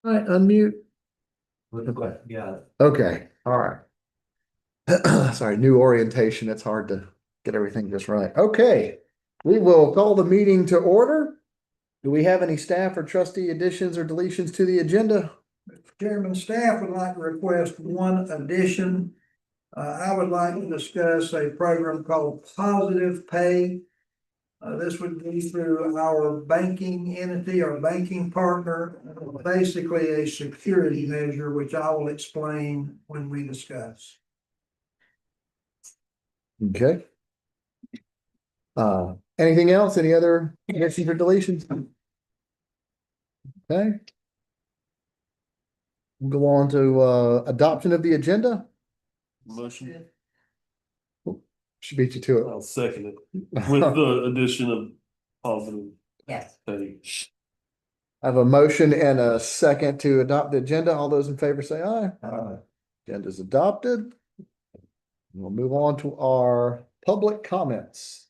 All right, unmute. Yeah. Okay, all right. Sorry, new orientation. It's hard to get everything just right. Okay, we will call the meeting to order. Do we have any staff or trustee additions or deletions to the agenda? Chairman, staff would like to request one addition. I would like to discuss a program called Positive Pay. This would be through our banking entity, our banking partner, basically a security measure, which I will explain when we discuss. Okay. Anything else? Any other additions or deletions? Okay. We'll go on to adoption of the agenda. Motion, Should beat you to I'll second it with it. the addition of positive. Yes. Pay. I have a motion and a second to adopt the agenda. All those in favor say aye. Aye. Agenda is adopted. We'll move on to our public comments.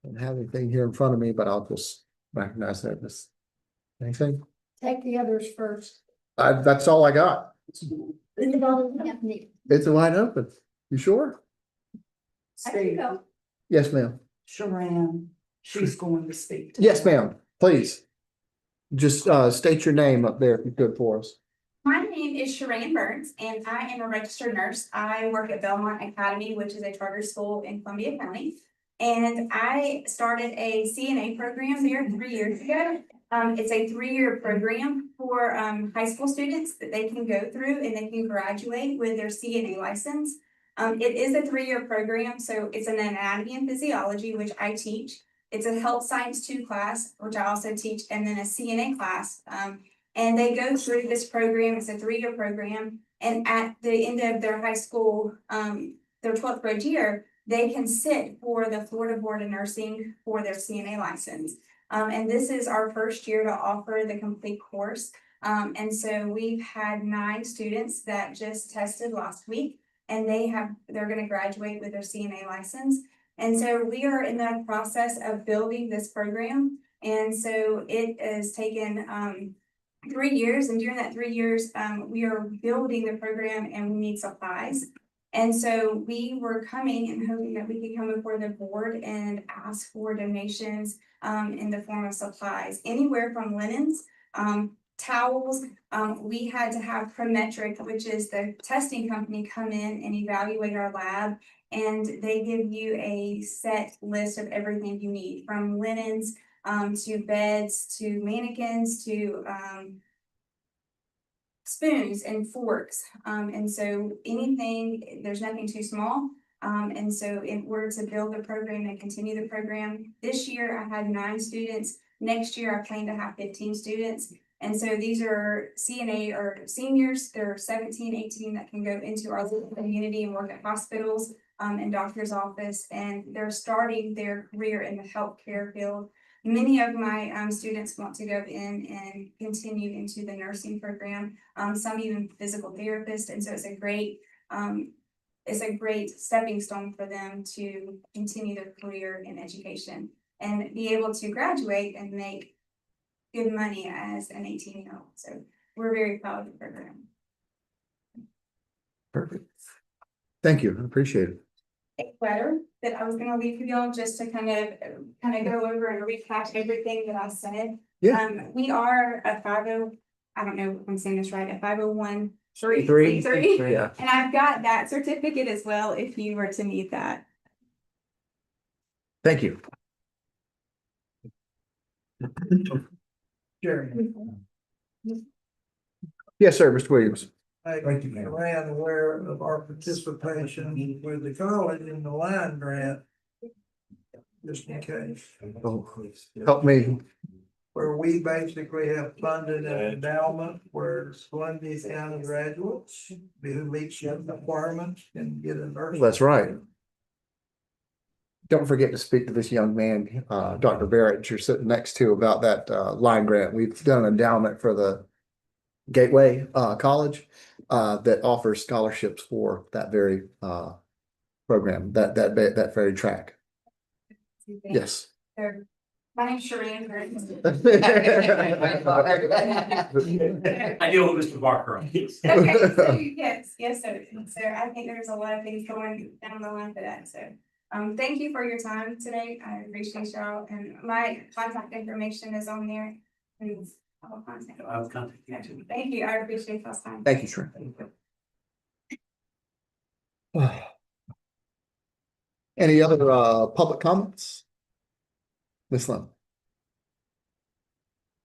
I don't have anything here in front of me, but I'll just recognize that this. Anything? Take the others first. That's all I got. It's wide open. You sure? Steve, Yes, ma'am. Sharon, she's going to speak. Yes, ma'am. Please. Just state your name up there if you could for us. My name is Sharon Burns, and I am a registered nurse. I work at Belmont Academy, which is a charter school in Columbia County. And I started a CNA program there 3 years ago. It's a 3-year program for high school students that they can go through and they can graduate with their CNA license. It is a 3-year program, so it's an anatomy and physiology, which I teach. It's a health science 2 class, which I also teach, and then a CNA class. And they go through this program. It's a 3-year program. And at the end of their high school, their 12th grade year, they can sit for the Florida Board of Nursing for their CNA license. And this is our first year to offer the complete course. And so we've had 9 students that just tested last week, and they're going to graduate with their CNA license. And so we are in the process of building this program. And so it has taken 3 years, and during that 3 years, we are building the program and we need supplies. And so we were coming and hoping that we could come before the board and ask for donations in the form of supplies, anywhere from linens, towels. We had to have Prometric, which is the testing company, come in and evaluate our lab. And they give you a set list of everything you need, from linens to beds, to mannequins, to spoons and forks. And so anything, there's nothing too small. And so in order to build the program and continue the program, this year I had 9 students. Next year I plan to have 15 students. And so these are CNA or seniors. They're 17, 18 that can go into our local community and work at hospitals and doctor's office. And they're starting their career in the healthcare field. Many of my students want to go in and continue into the nursing program, some even physical therapists, and so it's a great stepping stone for them to continue their career in education and be able to graduate and make good money as an 18-year-old. So we're very proud of the program. Perfect. Thank you. I appreciate it. A letter that I was going to leave for y'all just to kind of go over and recap everything that I said. Yeah. We are a 50, I don't know if I'm saying this right, a 501 Three. and I've got that certificate as well if you were to need that. Thank you. Jerry. Yes, sir, Mr. Williams. Thank you. Sharon, aware of our participation with the college in the line grant. Just in case. Oh, help me. Where we basically have funded an endowment where Columbia County graduates who meet some requirements can get a nurse. That's right. Don't forget to speak to this young man, Dr. Barrett, you're sitting next to, about that line grant. We've done an endowment for the Gateway College that offers scholarships for that very program, that very track. Yes. So My name's Shereen Burns. I deal with Mr. Barker. Okay, so yes, so I think there's a lot of things going down the line for that, so. Thank you for your time today. I appreciate y'all, and my contact information is on there. And I'll contact. I'll contact you too. Thank you, I appreciate y'all's time. Thank you, Trent. Any other public comments? Ms. Lynn?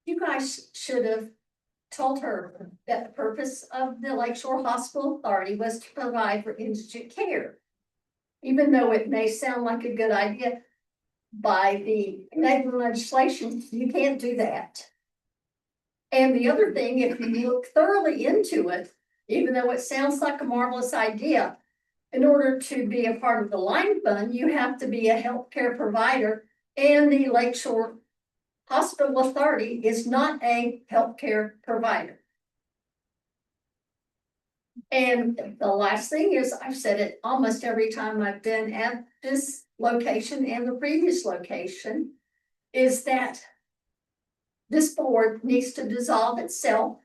You guys should have told her that the purpose of the Lakeshore Hospital Authority was to provide for indigent care. Even though it may sound like a good idea, by the enabling legislation, you can't do that. And the other thing, if you look thoroughly into it, even though it sounds like a marvelous idea, in order to be a part of the line fund, you have to be a healthcare provider, and the Lakeshore Hospital Authority is not a healthcare provider. And the last thing is, I've said it almost every time I've been at this location and the previous location, is that this board needs to dissolve itself.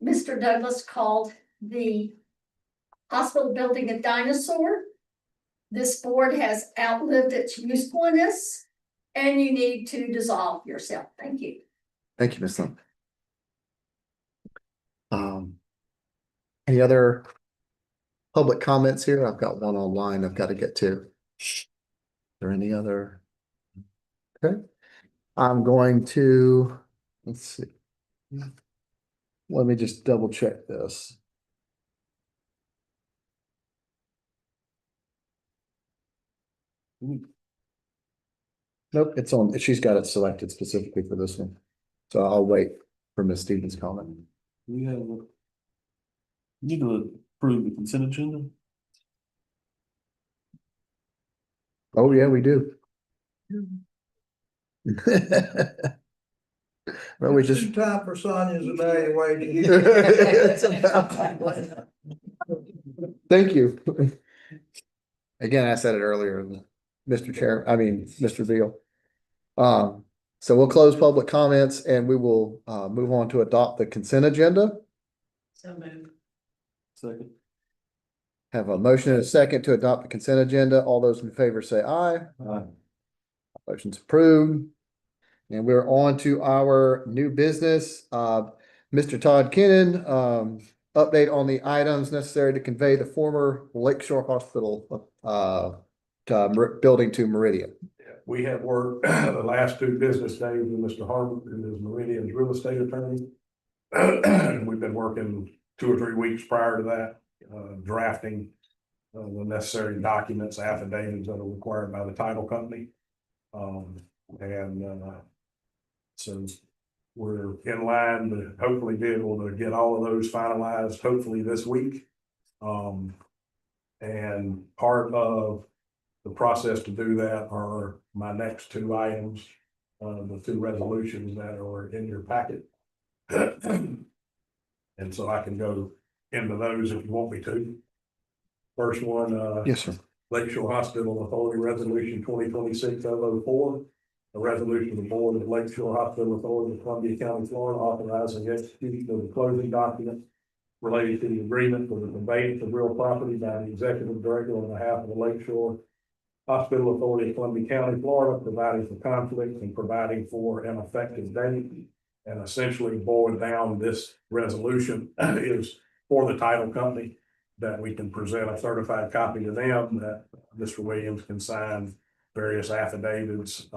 Mr. Douglas called the hospital building a dinosaur. This board has outlived its usefulness, and you need to dissolve yourself. Thank you. Thank you, Ms. Lynn. Any other public comments here? I've got one online I've got to get to. Is there any other? Okay. I'm going to, let's see. Let me just double check this. Nope, it's on, she's got it selected specifically for this one. So I'll wait for Ms. Stevens' comment. We have. Need to approve the consent agenda. Oh, yeah, we do. Well, we just. Time for Sonia's evaluation. It's about time. Thank you. Again, I said it earlier, Mr. Chair, Mr. Veal. So we'll close public comments and we will move on to adopt the consent agenda. So moved. Second. Have a motion and a second to adopt the consent agenda. All those in favor say aye. Aye. Motion's approved. And we're on to our new business. Mr. Todd Kennan, update on the items necessary to convey the former Lakeshore Hospital building to Meridian. We have worked the last 2 business days with Mr. Harmon, who is Meridian's real estate attorney. We've been working 2 or 3 weeks prior to that, drafting the necessary documents, affidavits that are required by the title company. So we're in line to hopefully be able to get all of those finalized, hopefully this week. And part of the process to do that are my next 2 items, the 2 resolutions that are in your packet. And so I can go into those if you want me to. First one, Yes, sir. Lakeshore Hospital Authority Resolution 2026-004. A resolution of the Board of Lakeshore Hospital Authority of Columbia County, Florida, authorizing execution of the closing document related to the agreement for the conveyance of real property by the executive director on behalf of the Lakeshore Hospital Authority of Columbia County, Florida, providing for conflict and providing for an effective date. And essentially boiled down, this resolution is for the title company, that we can present a certified copy to them, that Mr. Williams can sign various affidavits,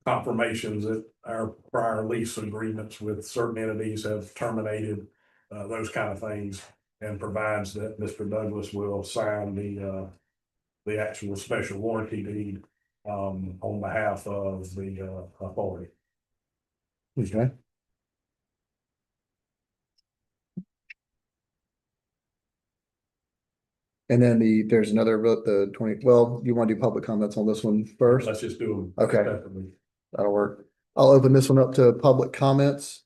confirmations that our prior lease agreements with certain entities have terminated, those kind of things, and provides that Mr. Douglas will sign the actual special warranty deed on behalf of the authority. Okay. And then there's another vote, the 20, well, you want to do public comments on this one first? Let's just do them. Okay. separately. That'll work. I'll open this one up to public comments.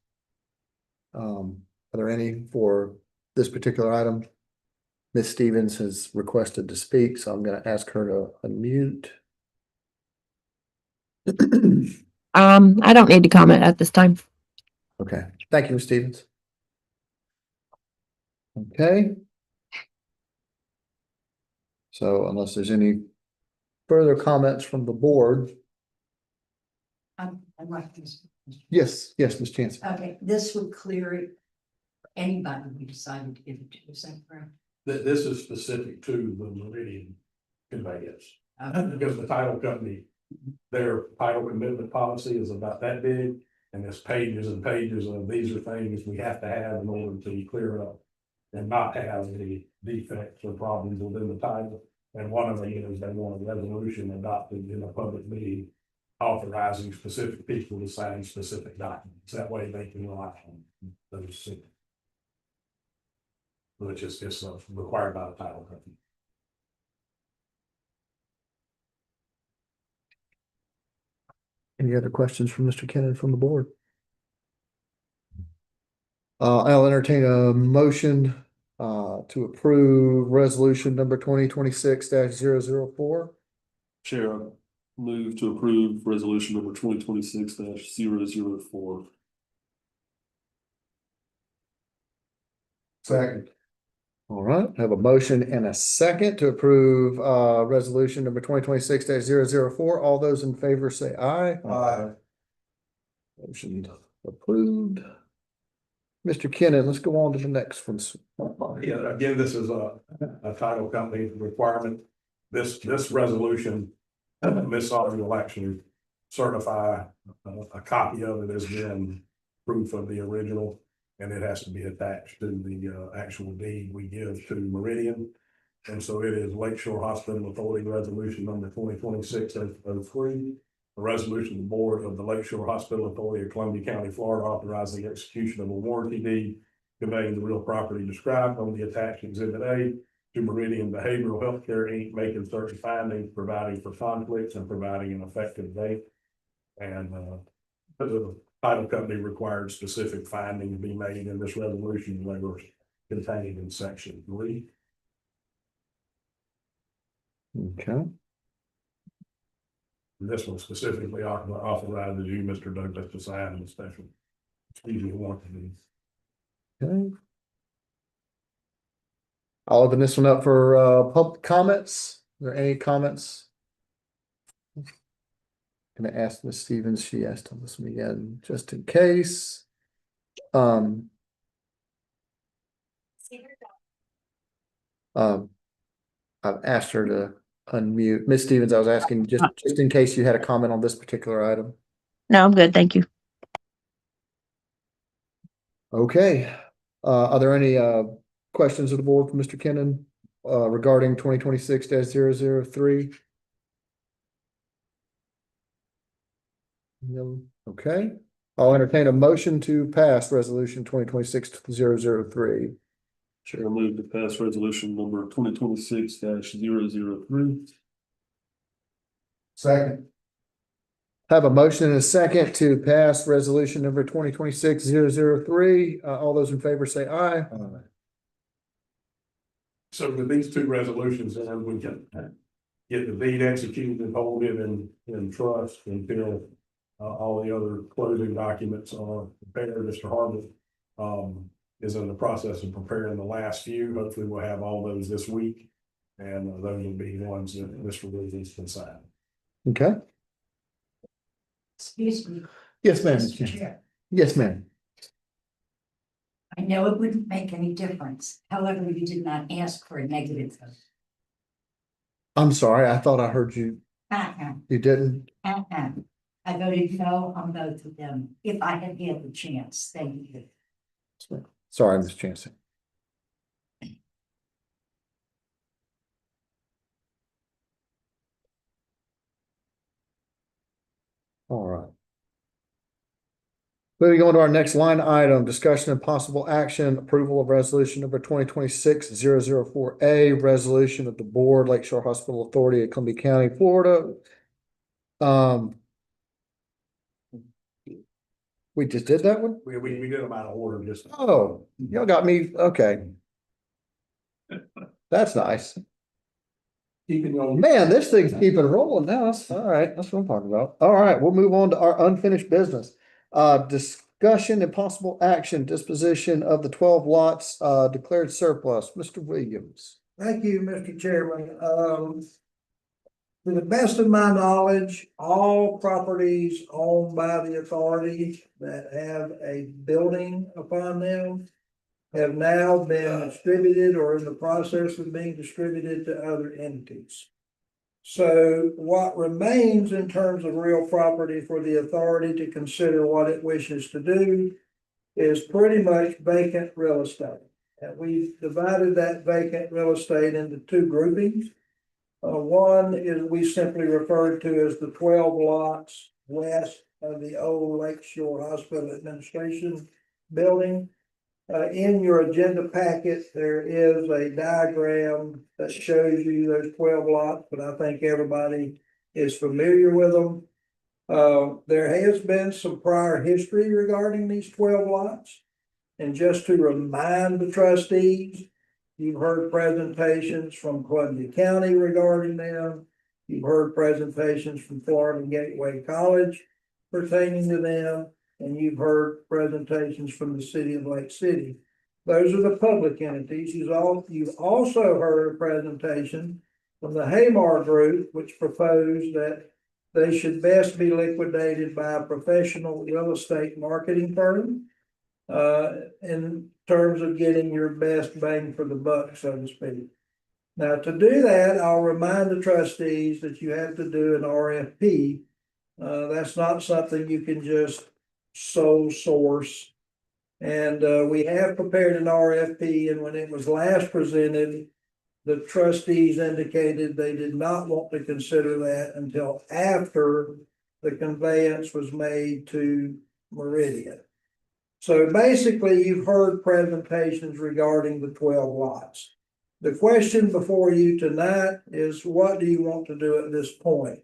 Are there any for this particular item? Ms. Stevens has requested to speak, so I'm going to ask her to unmute. I don't need to comment at this time. Okay, thank you, Ms. Stevens. Okay. So unless there's any further comments from the board, I'd like this. yes, Ms. Chancellor. Okay, this would clear it. Anybody we decided to give it to, is that correct? This is specific to the Meridian conveyance. Okay. Because the title company, their title commitment policy is about that big. And there's pages and pages of these are things we have to have in order to clear it up. And not have any defects or problems within the title. And one of them is they want a resolution adopted in a public meeting. Authorizing specific people to sign specific documents. That way they can rely on those. Which is required by the title company. Any other questions from Mr. Kennon from the board? I'll entertain a motion to approve resolution number 2026-004. Chair, I move to approve resolution number 2026-004. Second. All right, I have a motion and a second to approve resolution number 2026-004. All those in favor say aye. Aye. Motion approved. Mr. Kennon, let's go on to the next one. Yeah, again, this is a title company requirement. This resolution, Ms. Audrey will actually certify a copy of it as being proof of the original. And it has to be attached to the actual deed we give to Meridian. And so it is Lakeshore Hospital Authority Resolution number 2026-03. A resolution of the board of the Lakeshore Hospital Authority of Columbia County, Florida, authorizing the execution of a warranty deed conveying the real property described on the attached exhibit A to Meridian Behavioral Healthcare Inc., making certain findings, providing for conflicts and providing an effective date. And the title company required specific findings be made in this resolution. They were contained in section 3. Okay. This one specifically authorizes you, Mr. Douglas, to sign the special. Excuse me, warranty. Okay. I'll open this one up for public comments. Are there any comments? Gonna ask Ms. Stevens, she asked on this one again, just in case. I've asked her to unmute. Ms. Stevens, I was asking just in case you had a comment on this particular item. No, I'm good. Thank you. Okay, are there any questions of the board from Mr. Kennon regarding 2026-003? No. Okay, I'll entertain a motion to pass resolution 2026-003. Chair, I move to pass resolution number 2026-003. Second. Have a motion and a second to pass resolution number 2026-003. All those in favor say aye. So with these two resolutions, then we can get the deed executed and hold it in trust until all the other closing documents are prepared. Mr. Harvey is in the process of preparing the last few. Hopefully we'll have all those this week. And those will be ones that Mr. Williams can sign. Okay. Excuse me. Yes, ma'am. Mr. Chair. Yes, ma'am. I know it wouldn't make any difference. However, you did not ask for a negative vote. I'm sorry. I thought I heard you. Uh-uh, You didn't. uh-uh. I voted no on both of them if I had had the chance. Thank you. Sorry, Ms. Chancellor. All right. Moving on to our next line item, discussion and possible action, approval of resolution number 2026-004A, resolution of the board, Lakeshore Hospital Authority of Columbia County, Florida. We just did that one? We did them out of order just. Oh, y'all got me, okay. That's nice. keeping on. Man, this thing's keeping rolling now. That's all right. That's what I'm talking about. All right, we'll move on to our unfinished business. Discussion and possible action, disposition of the 12 lots, declared surplus. Mr. Williams. Thank you, Mr. Chairman. To the best of my knowledge, all properties owned by the authority that have a building upon them have now been distributed or in the process of being distributed to other entities. So what remains in terms of real property for the authority to consider what it wishes to do is pretty much vacant real estate. And we've divided that vacant real estate into two groupings. One is we simply refer to as the 12 lots west of the old Lakeshore Hospital Administration building. In your agenda packet, there is a diagram that shows you those 12 lots, but I think everybody is familiar with them. There has been some prior history regarding these 12 lots. And just to remind the trustees, you've heard presentations from Columbia County regarding them. You've heard presentations from Florida Gateway College pertaining to them. And you've heard presentations from the city of Lake City. Those are the public entities. You've also heard a presentation from the Haymar Group, which proposed that they should best be liquidated by a professional real estate marketing firm. In terms of getting your best bang for the buck, so to speak. Now, to do that, I'll remind the trustees that you have to do an RFP. That's not something you can just sole source. And we have prepared an RFP, and when it was last presented, the trustees indicated they did not want to consider that until after the conveyance was made to Meridian. So basically, you've heard presentations regarding the 12 lots. The question before you tonight is, what do you want to do at this point?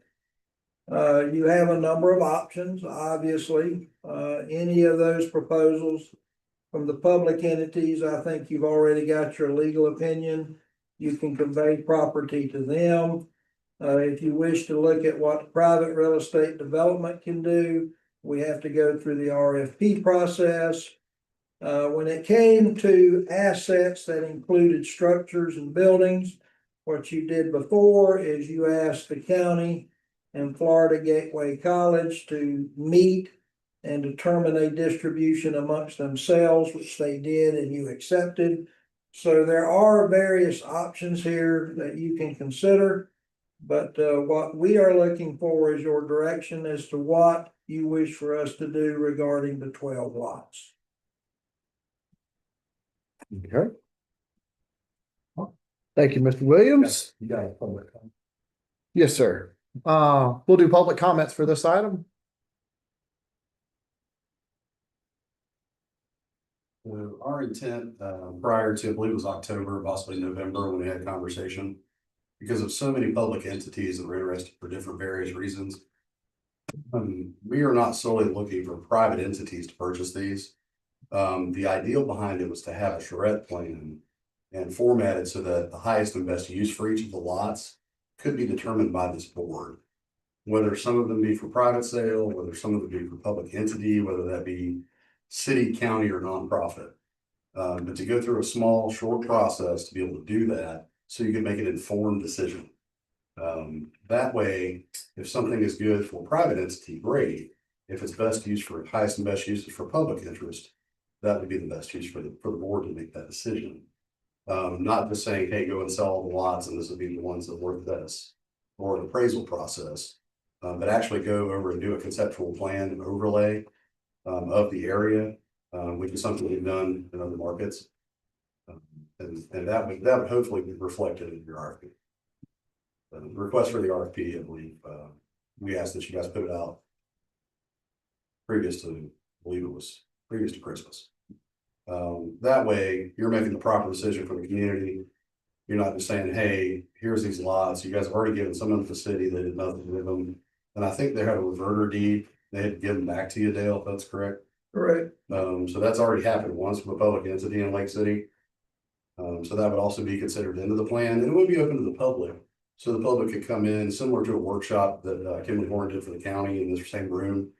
You have a number of options, obviously. Any of those proposals from the public entities, I think you've already got your legal opinion. You can convey property to them. If you wish to look at what private real estate development can do, we have to go through the RFP process. When it came to assets that included structures and buildings, what you did before is you asked the county and Florida Gateway College to meet and determine a distribution amongst themselves, which they did and you accepted. So there are various options here that you can consider. But what we are looking for is your direction as to what you wish for us to do regarding the 12 lots. Okay. Thank you, Mr. Williams. You got a public comment. Yes, sir. We'll do public comments for this item. So our intent, prior to, I believe it was October, possibly November, when we had a conversation, because of so many public entities that were interested for different various reasons. We are not solely looking for private entities to purchase these. The ideal behind it was to have a charrette plan and formatted so that the highest and best use for each of the lots could be determined by this board. Whether some of them be for private sale, whether some of them be for public entity, whether that be city, county, or nonprofit. But to go through a small, short process to be able to do that, so you can make an informed decision. That way, if something is good for private entity, great. If it's best used for highest and best uses for public interest, that would be the best use for the board to make that decision. Not just saying, hey, go and sell all the lots and this would be the ones that worth this, or an appraisal process, but actually go over and do a conceptual plan and overlay of the area, which is something we've done in other markets. And that would hopefully be reflected in your RFP. The request for the RFP, I believe, we asked that you guys put it out previous to, I believe it was previous to Christmas. That way you're making the proper decision for the community. You're not just saying, hey, here's these lots. You guys have already given some of them to the city. They did nothing with them. And I think they had a reverter deed. They had to give them back to you, Dale, if that's correct. Correct. So that's already happened once with a public entity in Lake City. So that would also be considered into the plan, and it would be open to the public So the public could come in, similar to a workshop that Kimberly Horn did for the county in this same room,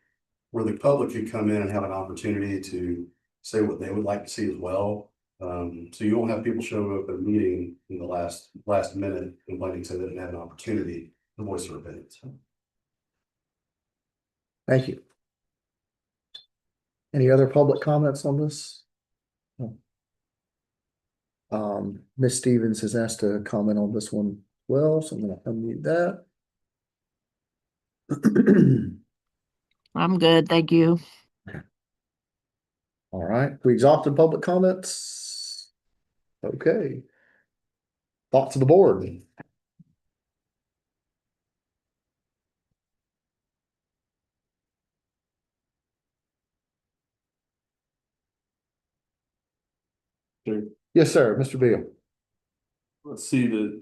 where the public could come in and have an opportunity to say what they would like to see as well. So you won't have people show up at a meeting in the last minute complaining so they didn't have an opportunity to voice their opinions. Thank you. Any other public comments on this? Ms. Stevens has asked to comment on this one as well, so I'm gonna unmute that. I'm good, thank you. All right, we exhausted public comments. Okay. Thoughts of the board? Yes, sir, Mr. Beal. Let's see that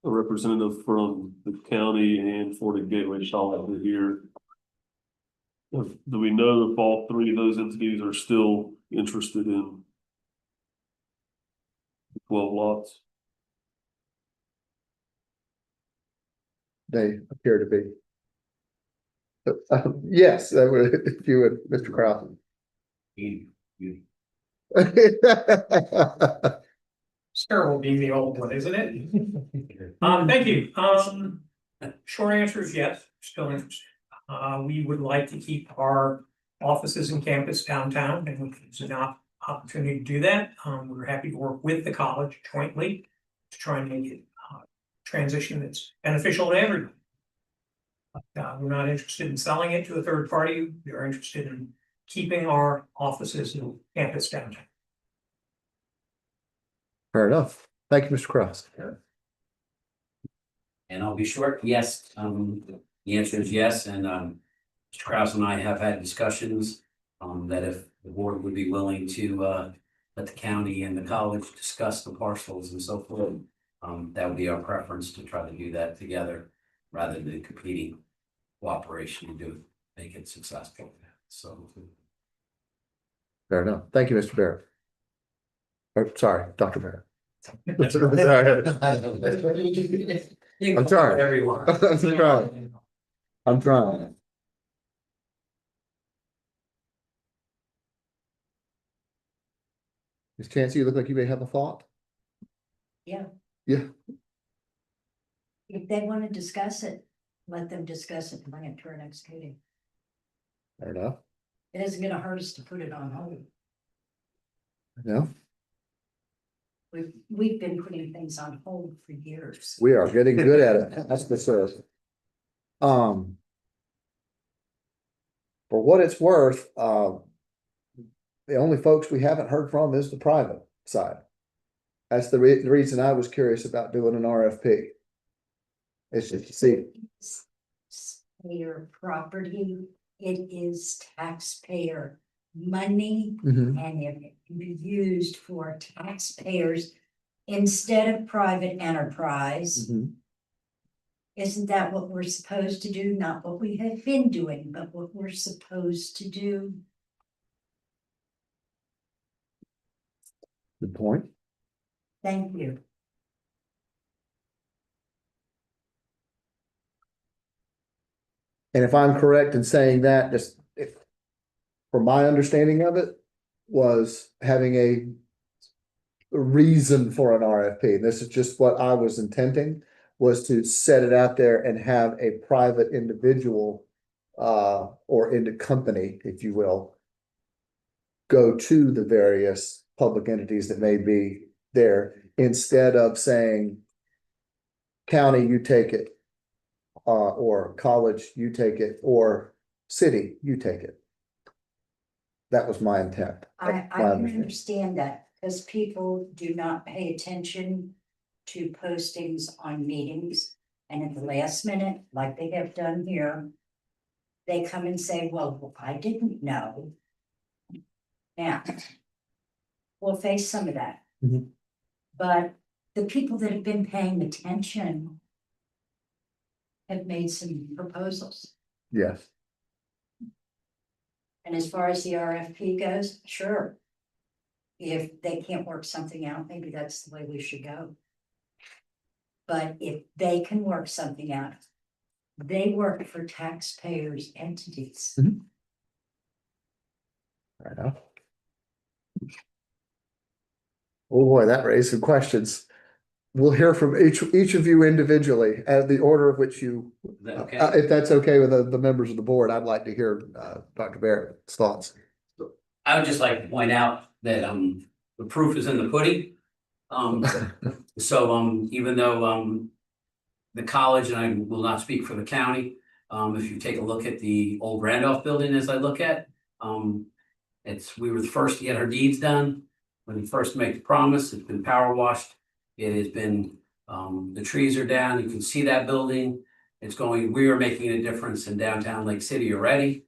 a representative from the county and for the Gateway Shaw are here. Do we know if all three of those entities are still interested in 12 lots? They appear to be. Yes, that would, if you would, Mr. Kraus. Sarah will be the old one, isn't it? Thank you. Short answer is yes, still interested. We would like to keep our offices and campus downtown, and it's an opportunity to do that. We're happy to work with the college jointly to try and make it transition that's beneficial to everyone. We're not interested in selling it to a third party. We are interested in keeping our offices and campus downtown. Fair enough. Thank you, Mr. Cross. And I'll be short, yes, the answer is yes, and Mr. Kraus and I have had discussions. That if the board would be willing to let the county and the college discuss the parcels and so forth. That would be our preference to try to do that together rather than competing cooperation to make it successful. So. Fair enough. Thank you, Mr. Barrett. Oh, sorry, Dr. Barrett. I'm sorry. Everyone. I'm trying. I'm trying. Miss Chancey, you look like you may have a thought. Yeah. Yeah. If they want to discuss it, let them discuss it and bring it to our next meeting. Fair enough. It isn't gonna hurt us to put it on hold. Yeah, We've been putting things on hold for years. we are getting good at it. That's for sure. For what it's worth, the only folks we haven't heard from is the private side. That's the reason I was curious about doing an RFP. It's just to see. Taxpayer property, it is taxpayer money, Mhm. and it can be used for taxpayers instead of private enterprise. Mhm. Isn't that what we're supposed to do? Not what we have been doing, but what we're supposed to do. Good point. Thank you. And if I'm correct in saying that, just if, from my understanding of it, was having a reason for an RFP. This is just what I was intending, was to set it out there and have a private individual or into company, if you will, go to the various public entities that may be there instead of saying, county, you take it, or college, you take it, or city, you take it. That was my intent. I My can understanding. understand that because people do not pay attention to postings on meetings. And at the last minute, like they have done here, they come and say, well, I didn't know. Now, we'll face some of that. Mhm. But the people that have been paying attention have made some proposals. Yes. And as far as the RFP goes, sure. If they can't work something out, maybe that's the way we should go. But if they can work something out, they work for taxpayers entities. Right now. Oh boy, that raised some questions. We'll hear from each of you individually as the order of which you, Is that okay? if that's okay with the members of the board, I'd like to hear Dr. Barrett's thoughts. I would just like to point out that the proof is in the pudding. So even though the college, and I will not speak for the county, if you take a look at the old Randolph building as I look at, we were the first to get our deeds done. When we first make the promise, it's been power washed. It has been, the trees are down. You can see that building. We are making a difference in downtown Lake City already.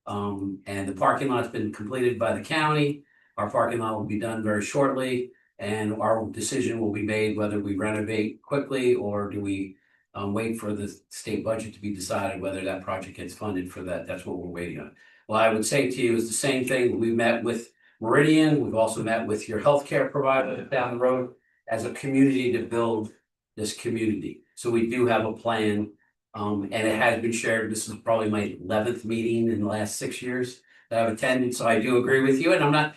And the parking lot's been completed by the county. Our parking lot will be done very shortly. And our decision will be made whether we renovate quickly or do we wait for the state budget to be decided whether that project gets funded for that. That's what we're waiting on. Well, I would say to you is the same thing. We met with Meridian. We've also met with your healthcare provider down the road as a community to build this community. So we do have a plan. And it has been shared. This is probably my 11th meeting in the last 6 years that I've attended. So I do agree with you. And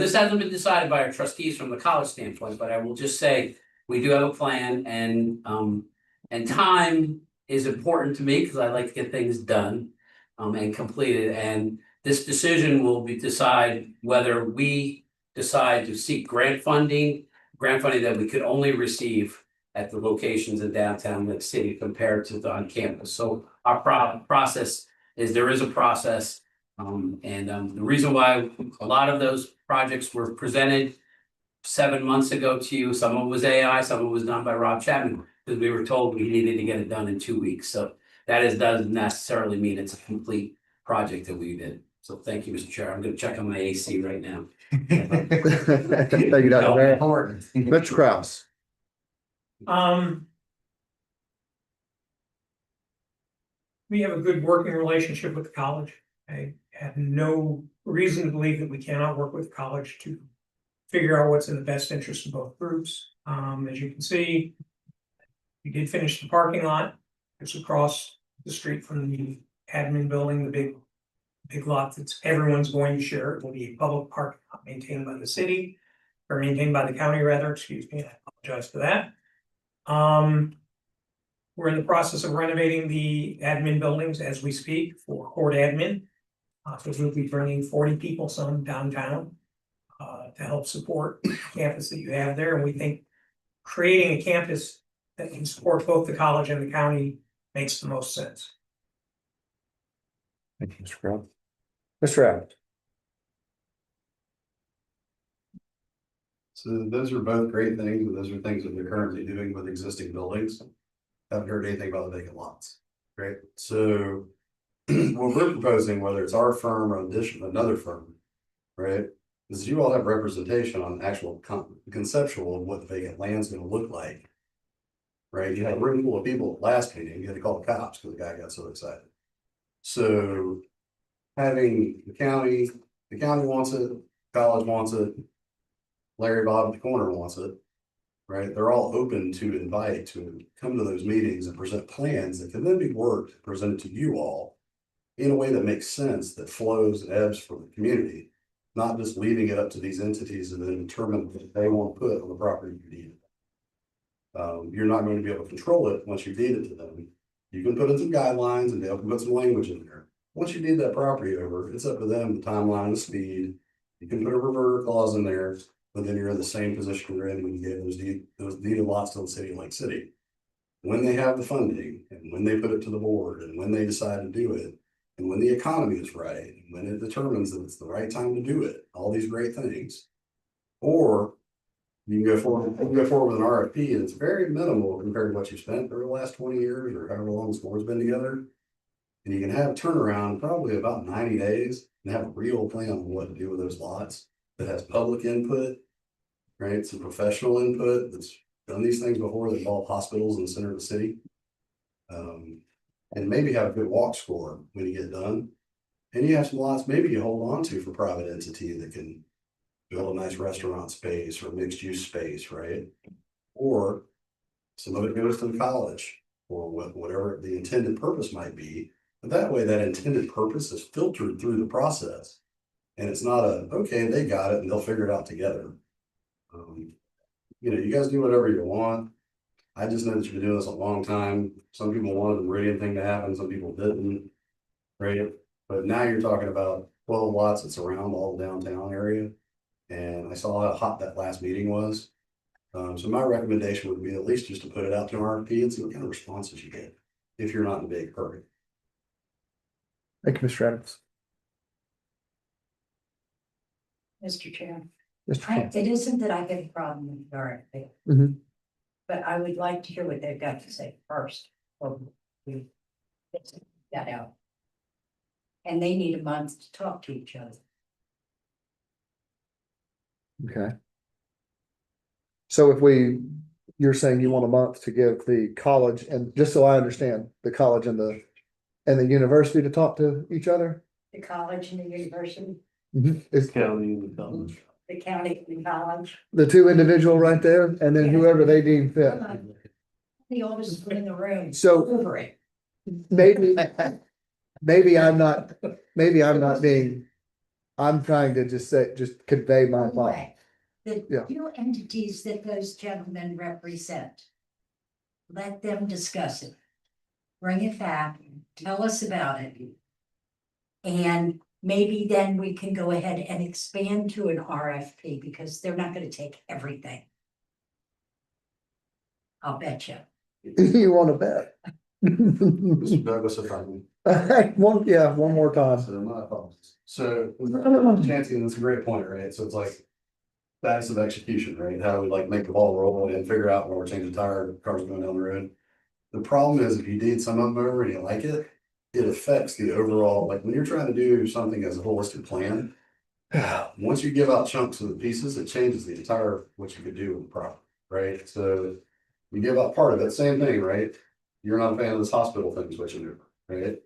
this hasn't been decided by our trustees from the college standpoint, but I will just say we do have a plan and time is important to me because I like to get things done and completed. And this decision will decide whether we decide to seek grant funding that we could only receive at the locations in downtown Lake City compared to the on campus. So our process is there is a process. The reason why a lot of those projects were presented 7 months ago to you, some of it was AI, some of it was done by Rob Chapman, because we were told we needed to get it done in 2 weeks. So doesn't necessarily mean it's a complete project that we did. So thank you, Mr. Chair. I'm gonna check on my AC right now. Thank you, Dr. Barrett. Mr. Kraus. We have a good working relationship with the college. I have no reason to believe that we cannot work with the college to figure out what's in the best interest of both groups. As you can see, we did finish the parking lot. It's across the street from the admin building, the big lot that everyone's going to share. It will be a public park maintained by the city, or maintained by the county rather, excuse me, I apologize for that. We're in the process of renovating the admin buildings as we speak for court admin. So we'll be bringing 40 people some downtown to help support the campus that you have there. And we think creating a campus that can support both the college and the county makes the most sense. Thank you, Mr. Kraus. Mr. Abbott. So those are both great things, and those are things that they're currently doing with existing buildings. Haven't heard anything about the vacant lots, right? So what we're proposing, whether it's our firm or another firm, right, is you all have representation on actual conceptual of what the vacant land's gonna look like. Right, you had a room full of people at last meeting, you had to call the cops because the guy got so excited. So having the county wants it, college wants it, Larry Bob at the corner wants it, right? They're all open to invite to come to those meetings and present plans that can then be worked, presented to you all in a way that makes sense, that flows and ebbs for the community, not just leaving it up to these entities and then determine what they want to put on the property you need. You're not going to be able to control it once you deed it to them. You can put in some guidelines and they'll put some language in there. Once you deed that property over, it's up to them, the timeline, the speed. You can put a reverter clause in there, but then you're in the same position you're in when you gave those deeded lots to the city of Lake City. When they have the funding and when they put it to the board and when they decide to do it, and when the economy is right, and when it determines that it's the right time to do it, all these great things. Or you can go forward with an RFP, and it's very minimal compared to what you spent over the last 20 years or however long the board's been together. And you can have a turnaround probably about 90 days and have a real plan on what to do with those lots that has public input, right? Some professional input that's done these things before. They involve hospitals in the center of the city. And maybe have a good walk score when you get done. And you have some lots maybe you hold on to for private entity that can build a nice restaurant space or mixed use space, right? Or Some of it goes to the college or whatever the intended purpose might be. But that way, that intended purpose is filtered through the process. And it's not okay, they got it and they'll figure it out together. You guys do whatever you want. I just know that you've been doing this a long time. Some people wanted the Meridian thing to happen, some people didn't. Right? But now you're talking about 12 lots that surround all the downtown area. And I saw how hot that last meeting was. So my recommendation would be at least just to put it out to an RFP and see what kind of responses you get, if you're not in a big hurry. Thank you, Mr. Adams. Mr. Chair. Mr. King. It isn't that I get a problem with the RFP. Mhm. But I would like to hear what they've got to say first, or we get that out. And they need a month to talk to each other. Okay. So you're saying you want a month to give the college, and just so I understand, the college and the university to talk to each other? The college and the university, It's County and the college. the county and college, the two individual right there, and then whoever they deem fit. the oldest one in the room. So- Over it. Maybe I'm not being, I'm trying to just convey my thought. Anyway, the Yeah. two entities that those gentlemen represent. Let them discuss it. Bring it back, tell us about it. And maybe then we can go ahead and expand to an RFP because they're not gonna take everything. I'll bet you. You want to bet? Mr. Douglas, if I may. One more time. So my apologies. So, Chancey, that's a great point, right? So it's like status of execution, right? How we like make the ball roll and figure out when we're changing tire, cars going down the road. The problem is if you deed some of them over and you like it, it affects the overall, like when you're trying to do something as a holistic plan. Once you give out chunks of the pieces, it changes the entire, what you could do with the property, right? So you give up part of it, same thing, right? You're not a fan of this hospital thing switching over, right?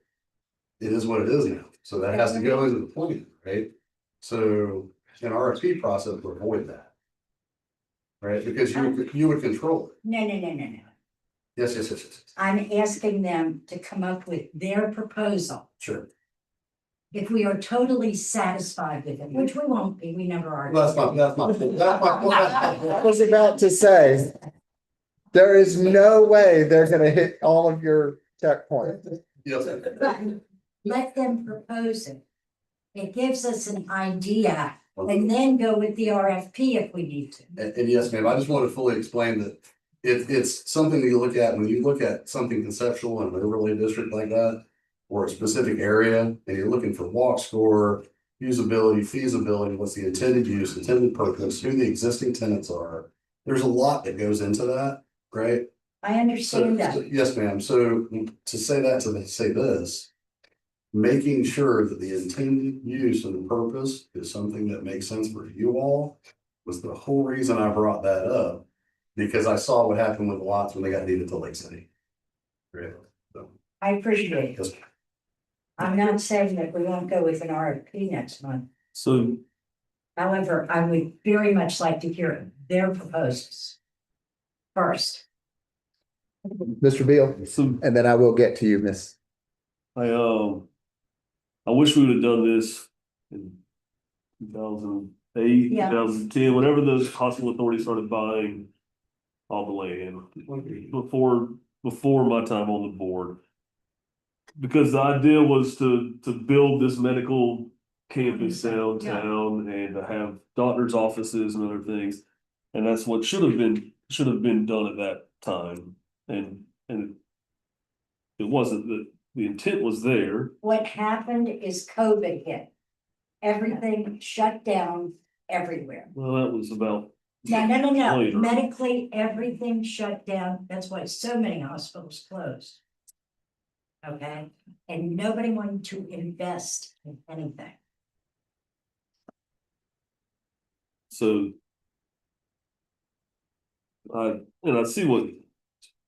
It is what it is now, so that has to go into the plan, right? So an RFP process would avoid that. Right, because you would control it. No. Yes. I'm asking them to come up with their proposal. Sure. If we are totally satisfied with it, which we won't be, we never are. That's my point. I was about to say, there is no way they're gonna hit all of your checkpoints. Yes. Let them propose it. It gives us an idea and then go with the RFP if we need to. And yes, ma'am, I just want to fully explain that it's something that you look at when you look at something conceptual in an overlay district like that. Or a specific area and you're looking for walk score, usability, feasibility, what's the intended use, intended purpose, who the existing tenants are. There's a lot that goes into that, right? I understand that. Yes, ma'am. So to say that, to say this. Making sure that the intended use and the purpose is something that makes sense for you all was the whole reason I brought that up. Because I saw what happened with lots when they got deeded to Lake City. Right. So, I appreciate it. yes. I'm not saying that we won't go with an RFP next month. So However, I would very much like to hear their proposals first. Mr. Beal, So and then I will get to you, Miss. I wish we would have done this in 2008, Yeah. 2010, whenever those hospital authorities started buying all the land before my time on the board. Because the idea was to build this medical campus downtown and to have doctors' offices and other things. And that's what should have been done at that time. And it wasn't. The intent was there. What happened is COVID hit. Everything shut down everywhere. Well, that was about. No. Later. Medically, everything shut down. That's why so many hospitals closed. Okay, and nobody wanted to invest in anything. So. I see what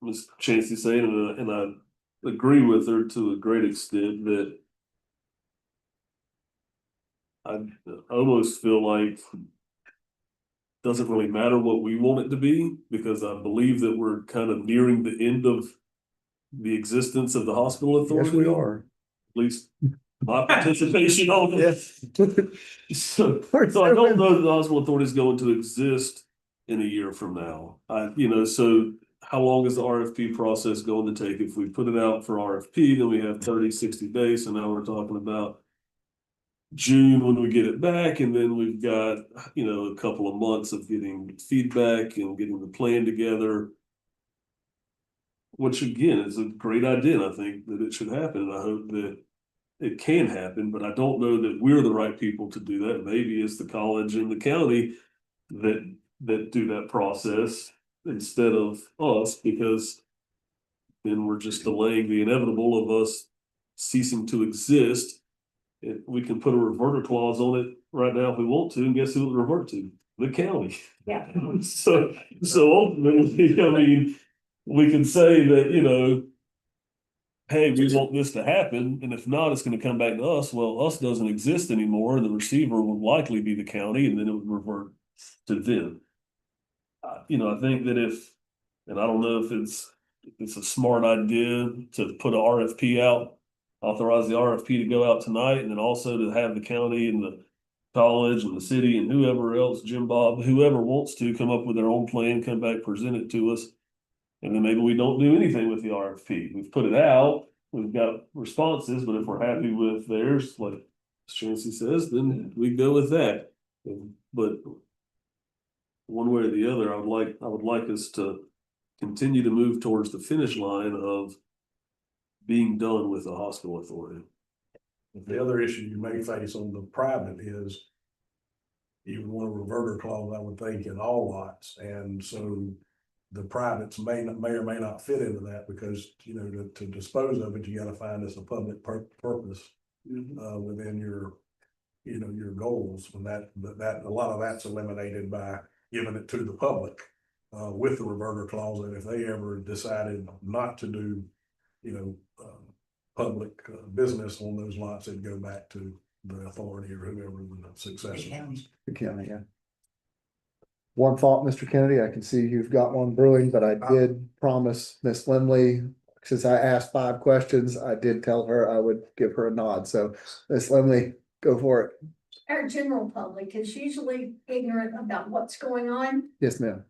Ms. Chancey's saying, and I agree with her to a great extent that. I almost feel like doesn't really matter what we want it to be, because I believe that we're kind of nearing the end of the existence of the hospital authority. Yes, we are. At least my participation on it. Yes. So I don't know that the hospital authority is going to exist in a year from now. So how long is the RFP process going to take? If we put it out for RFP, then we have 30, 60 days. So now we're talking about June when we get it back, and then we've got, a couple of months of getting feedback and getting the plan together. Which again is a great idea, and I think that it should happen, and I hope that it can happen, but I don't know that we're the right people to do that. Maybe it's the college and the county that do that process instead of us, because then we're just delaying the inevitable of us ceasing to exist. And we can put a reverter clause on it right now if we want to, and guess who it would revert to? The county. Yeah. So ultimately, I mean, we can say that, hey, we want this to happen, and if not, it's gonna come back to us. Well, us doesn't exist anymore, and the receiver would likely be the county, and then it would revert to them. I think that and I don't know if it's a smart idea to put an RFP out, authorize the RFP to go out tonight, and then also to have the county and the college and the city and whoever else, Jim Bob, whoever wants to come up with their own plan, come back, present it to us. And then maybe we don't do anything with the RFP. We've put it out, we've got responses, but if we're happy with theirs, like Chancey says, then we go with that. But one way or the other, I would like us to continue to move towards the finish line of being done with the hospital authority. The other issue you may face on the private is you would want a reverter clause, I would think, in all lots, and so the privates may or may not fit into that, because, to dispose of it, you gotta find it's a public purpose within your, your goals, and that a lot of that's eliminated by giving it to the public with the reverter clause, and if they ever decided not to do, public business on those lots, it'd go back to the authority or whoever the successor is. The county, yeah. One thought, Mr. Kennedy, I can see you've got one brewing, but I did promise Miss Lindley, since I asked 5 questions, I did tell her I would give her a nod. So Miss Lindley, go for it. Our general public is usually ignorant about what's going on. Yes, ma'am.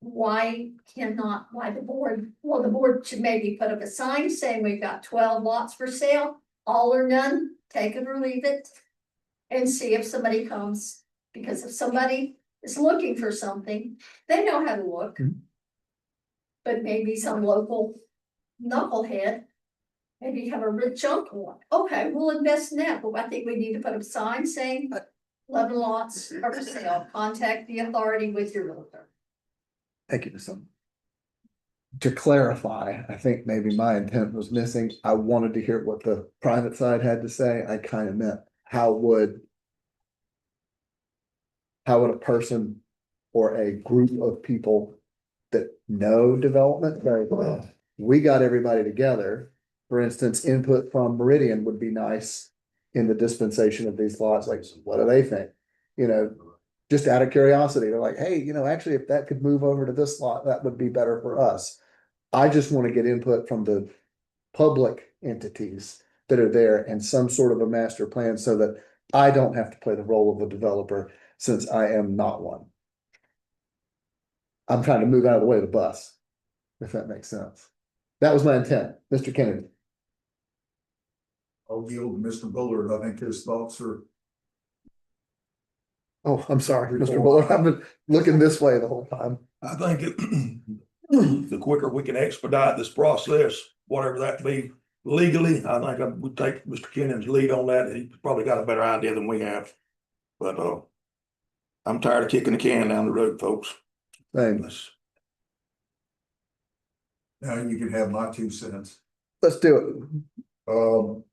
Why the board should maybe put up a sign saying we've got 12 lots for sale, all or none, take it or leave it. And see if somebody comes, because if somebody is looking for something, they know how to look. But maybe some local knucklehead, maybe have a rich uncle, okay, we'll invest in that, but I think we need to put up a sign saying 11 lots are for sale, contact the authority with your realtor. Thank you, Ms. Lindley. To clarify, I think maybe my intent was missing. I wanted to hear what the private side had to say. I kind of meant how would a person or a group of people that know development very well, we got everybody together. For instance, input from Meridian would be nice in the dispensation of these lots. Like, what do they think? Just out of curiosity, they're like, hey, actually, if that could move over to this lot, that would be better for us. I just want to get input from the public entities that are there and some sort of a master plan so that I don't have to play the role of a developer, since I am not one. I'm trying to move out of the way of the bus, if that makes sense. That was my intent. Mr. Kennedy. I'll yield to Mr. Bullard. I think his thoughts are. Oh, I'm sorry, Mr. Bullard. I've been looking this way the whole time. I think the quicker we can expedite this process, whatever that be legally, I think I would take Mr. Kennedy's lead on that. He's probably got a better idea than we have. But I'm tired of kicking the can down the road, folks. Thanks. Now you can have my 2 cents. Let's do it.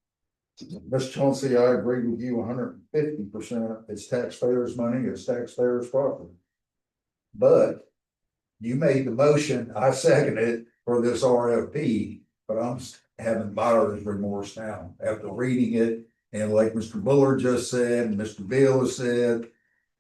Ms. Chauncey, I agree with you 150%. It's taxpayers' money, it's taxpayers' property. But you made the motion, I second it for this RFP, but I'm having buyer's remorse now after reading it. And like Mr. Bullard just said, and Mr. Bill has said,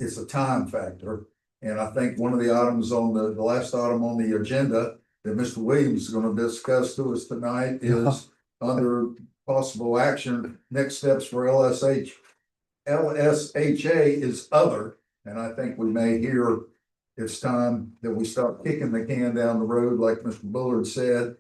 it's a time factor. And I think one of the items on the last item on the agenda that Mr. Williams is gonna discuss to us tonight is under possible action, next steps for LSHA is other, and I think we may hear it's time that we start kicking the can down the road, like Mr. Bullard said.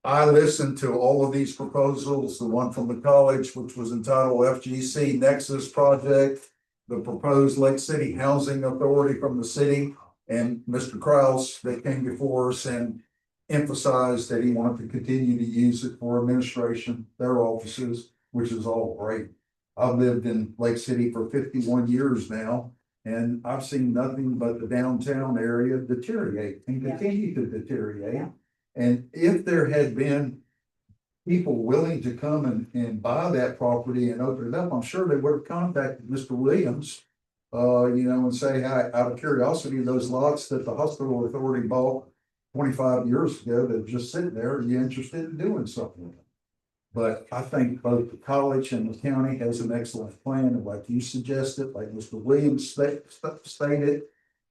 I listened to all of these proposals, the one from the college, which was entitled FGC Nexus Project, the proposed Lake City Housing Authority from the city, and Mr. Kraus that came before us and emphasized that he wanted to continue to use it for administration, their offices, which is all great. I've lived in Lake City for 51 years now, and I've seen nothing but the downtown area deteriorate and continue to deteriorate. Yeah. And if there had been people willing to come and buy that property and open it up, I'm sure they would have contacted Mr. Williams. And say, "Hi, out of curiosity, those lots that the hospital authority bought 25 years ago, that are just sitting there, are you interested in doing something with them?" But I think both the college and the county has an excellent plan, and like you suggested, like Mr. Williams stated.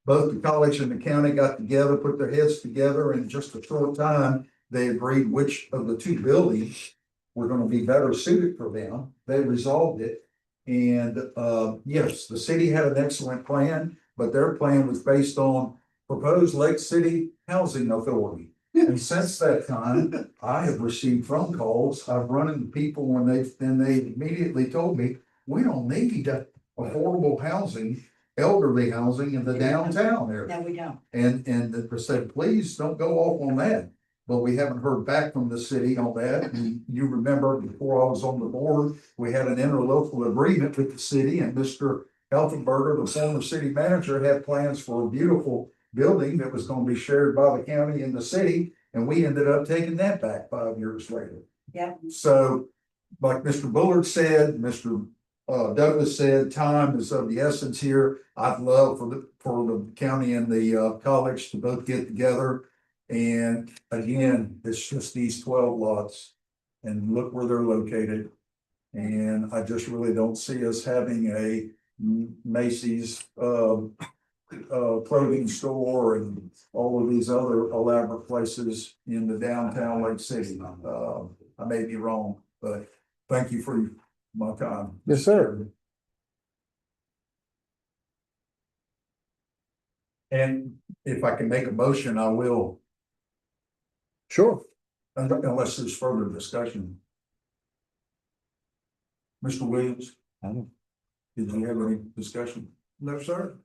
Both the college and the county got together, put their heads together, and in just a short time, they agreed which of the two buildings were gonna be better suited for them. They resolved it. And yes, the city had an excellent plan, but their plan was based on proposed Lake City Housing Authority. And since that time, I have received phone calls. I've run into people when they immediately told me, "We don't need affordable housing, elderly housing in the downtown area." No, we don't. And they said, "Please don't go off on that." But we haven't heard back from the city on that. And you remember before I was on the board, we had an interlocal agreement with the city, and Mr. Elfenberger, the former city manager, had plans for a beautiful building that was gonna be shared by the county and the city, and we ended up taking that back 5 years later. Yeah. So, like Mr. Bullard said, Mr. Douglas said, time is of the essence here. I'd love for the county and the college to both get together. And again, it's just these 12 lots, and look where they're located. And I just really don't see us having a Macy's clothing store and all of these other elaborate places in the downtown Lake City. I may be wrong, but thank you for my time. Yes, sir. And if I can make a motion, I will, Sure. unless there's further discussion. Mr. Williams, did you have any discussion? No, sir.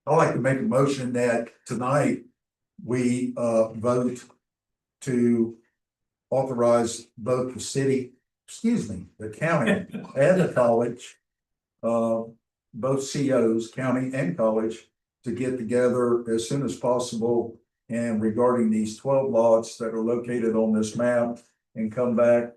I'd like to make a motion that tonight we vote to authorize both the county and the college, both COs, county and college, to get together as soon as possible and regarding these 12 lots that are located on this map, and come back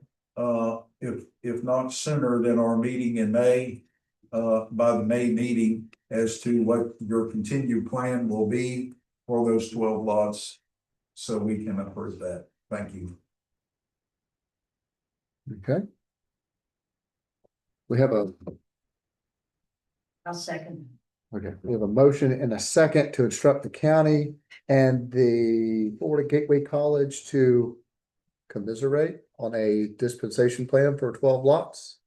if not sooner than our meeting in May, by the May meeting, as to what your continued plan will be for those 12 lots, so we can approve that. Thank you. Okay. We have I'll second. we have a motion and a second to instruct the county and the Florida Gateway College to commiserate on a dispensation plan for 12 lots.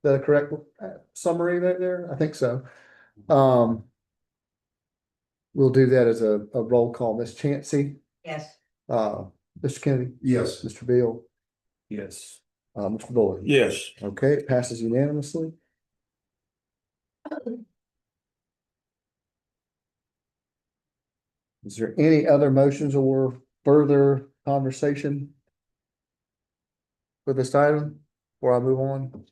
Is that a correct summary right there? I think so. We'll do that as a roll call. Ms. Chancey, Yes. Mr. Kennedy, Yes. Mr. Beal, Yes. Mr. Bullard. Yes. Okay, it passes unanimously. Is there any other motions or further conversation for this item before I move on?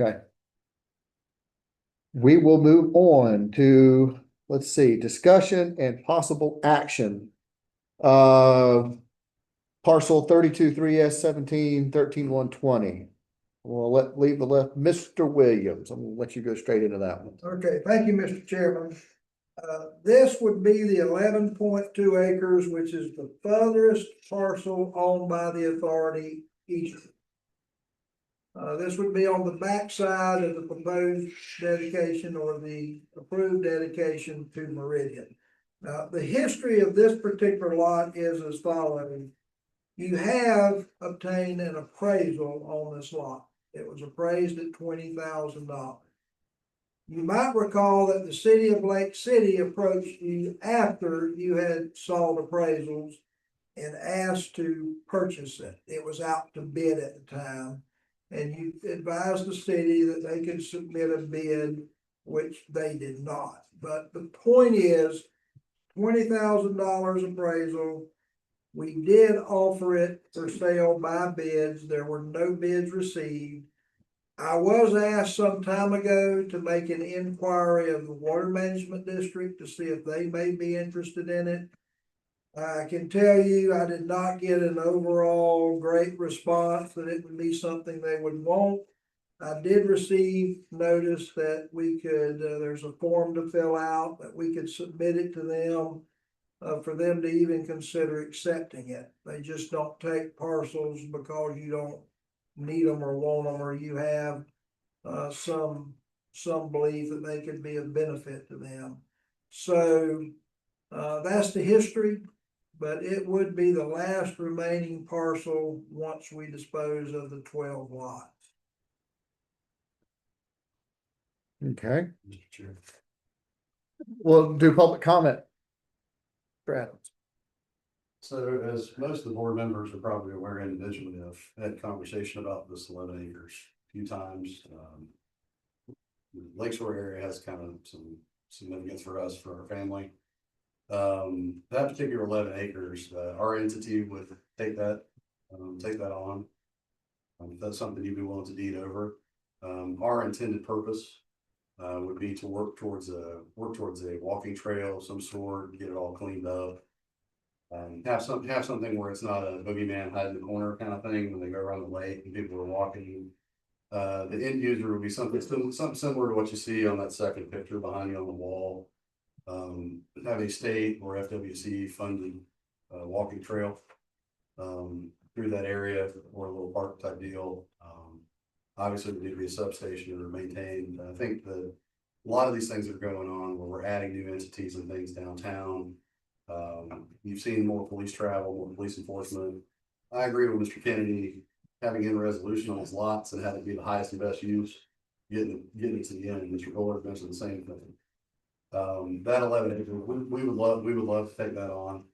Okay. We will move on to, let's see, discussion and possible action. Parcel 32-3S17-13-120. We'll leave the left, Mr. Williams. I'm gonna let you go straight into that one. Okay, thank you, Mr. Chairman. This would be the 11.2 acres, which is the furthest parcel owned by the authority east. This would be on the backside of the proposed dedication or the approved dedication to Meridian. Now, the history of this particular lot is as follows. You have obtained an appraisal on this lot. It was appraised at $20,000. You might recall that the city of Lake City approached you after you had sold appraisals and asked to purchase it. It was out to bid at the time. And you advised the city that they could submit a bid, which they did not. But the point is, $20,000 appraisal. We did offer it for sale by bids. There were no bids received. I was asked some time ago to make an inquiry of the Water Management District to see if they may be interested in it. I can tell you, I did not get an overall great response that it would be something they would want. I did receive notice that we could, there's a form to fill out, that we could submit it to them for them to even consider accepting it. They just don't take parcels because you don't need them or want them, or you have some belief that they could be of benefit to them. So that's the history. But it would be the last remaining parcel once we dispose of the 12 lots. Okay, Mr. Chair. we'll do public comment. Mr. Adams. So as most of the board members are probably aware individually, I've had conversation about this 11 acres a few times. The Lakeshore area has kind of some significance for us, for our family. That particular 11 acres, our entity would take that on. If that's something you'd be willing to deed over. Our intended purpose would be to work towards a walking trail of some sort, get it all cleaned up. Have something where it's not a boogeyman hide in the corner kind of thing when they go around the lake and people are walking. The end user would be something similar to what you see on that second picture behind you on the wall. Have a state or FWC funded walking trail through that area or a little park type deal. Obviously, there need to be a substation or maintained. I think that a lot of these things that are going on where we're adding new entities and things downtown. You've seen more police travel, more police enforcement. I agree with Mr. Kennedy, having in resolution on his lots and having it be the highest and best use, getting it to the end. Mr. Kohler mentioned the same thing. That 11 acres, we would love to take that on.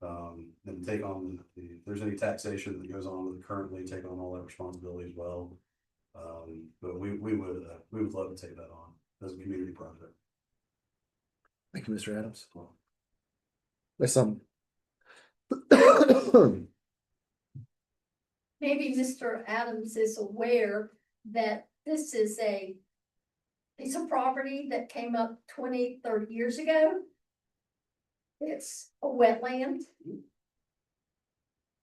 And take on if there's any taxation that goes on with it currently, take on all that responsibility as well. But we would love to take that on as a community project. Thank you, Mr. Adams. There's some. Maybe Mr. Adams is aware that this is a piece of property that came up 20, 30 years ago. It's a wetland.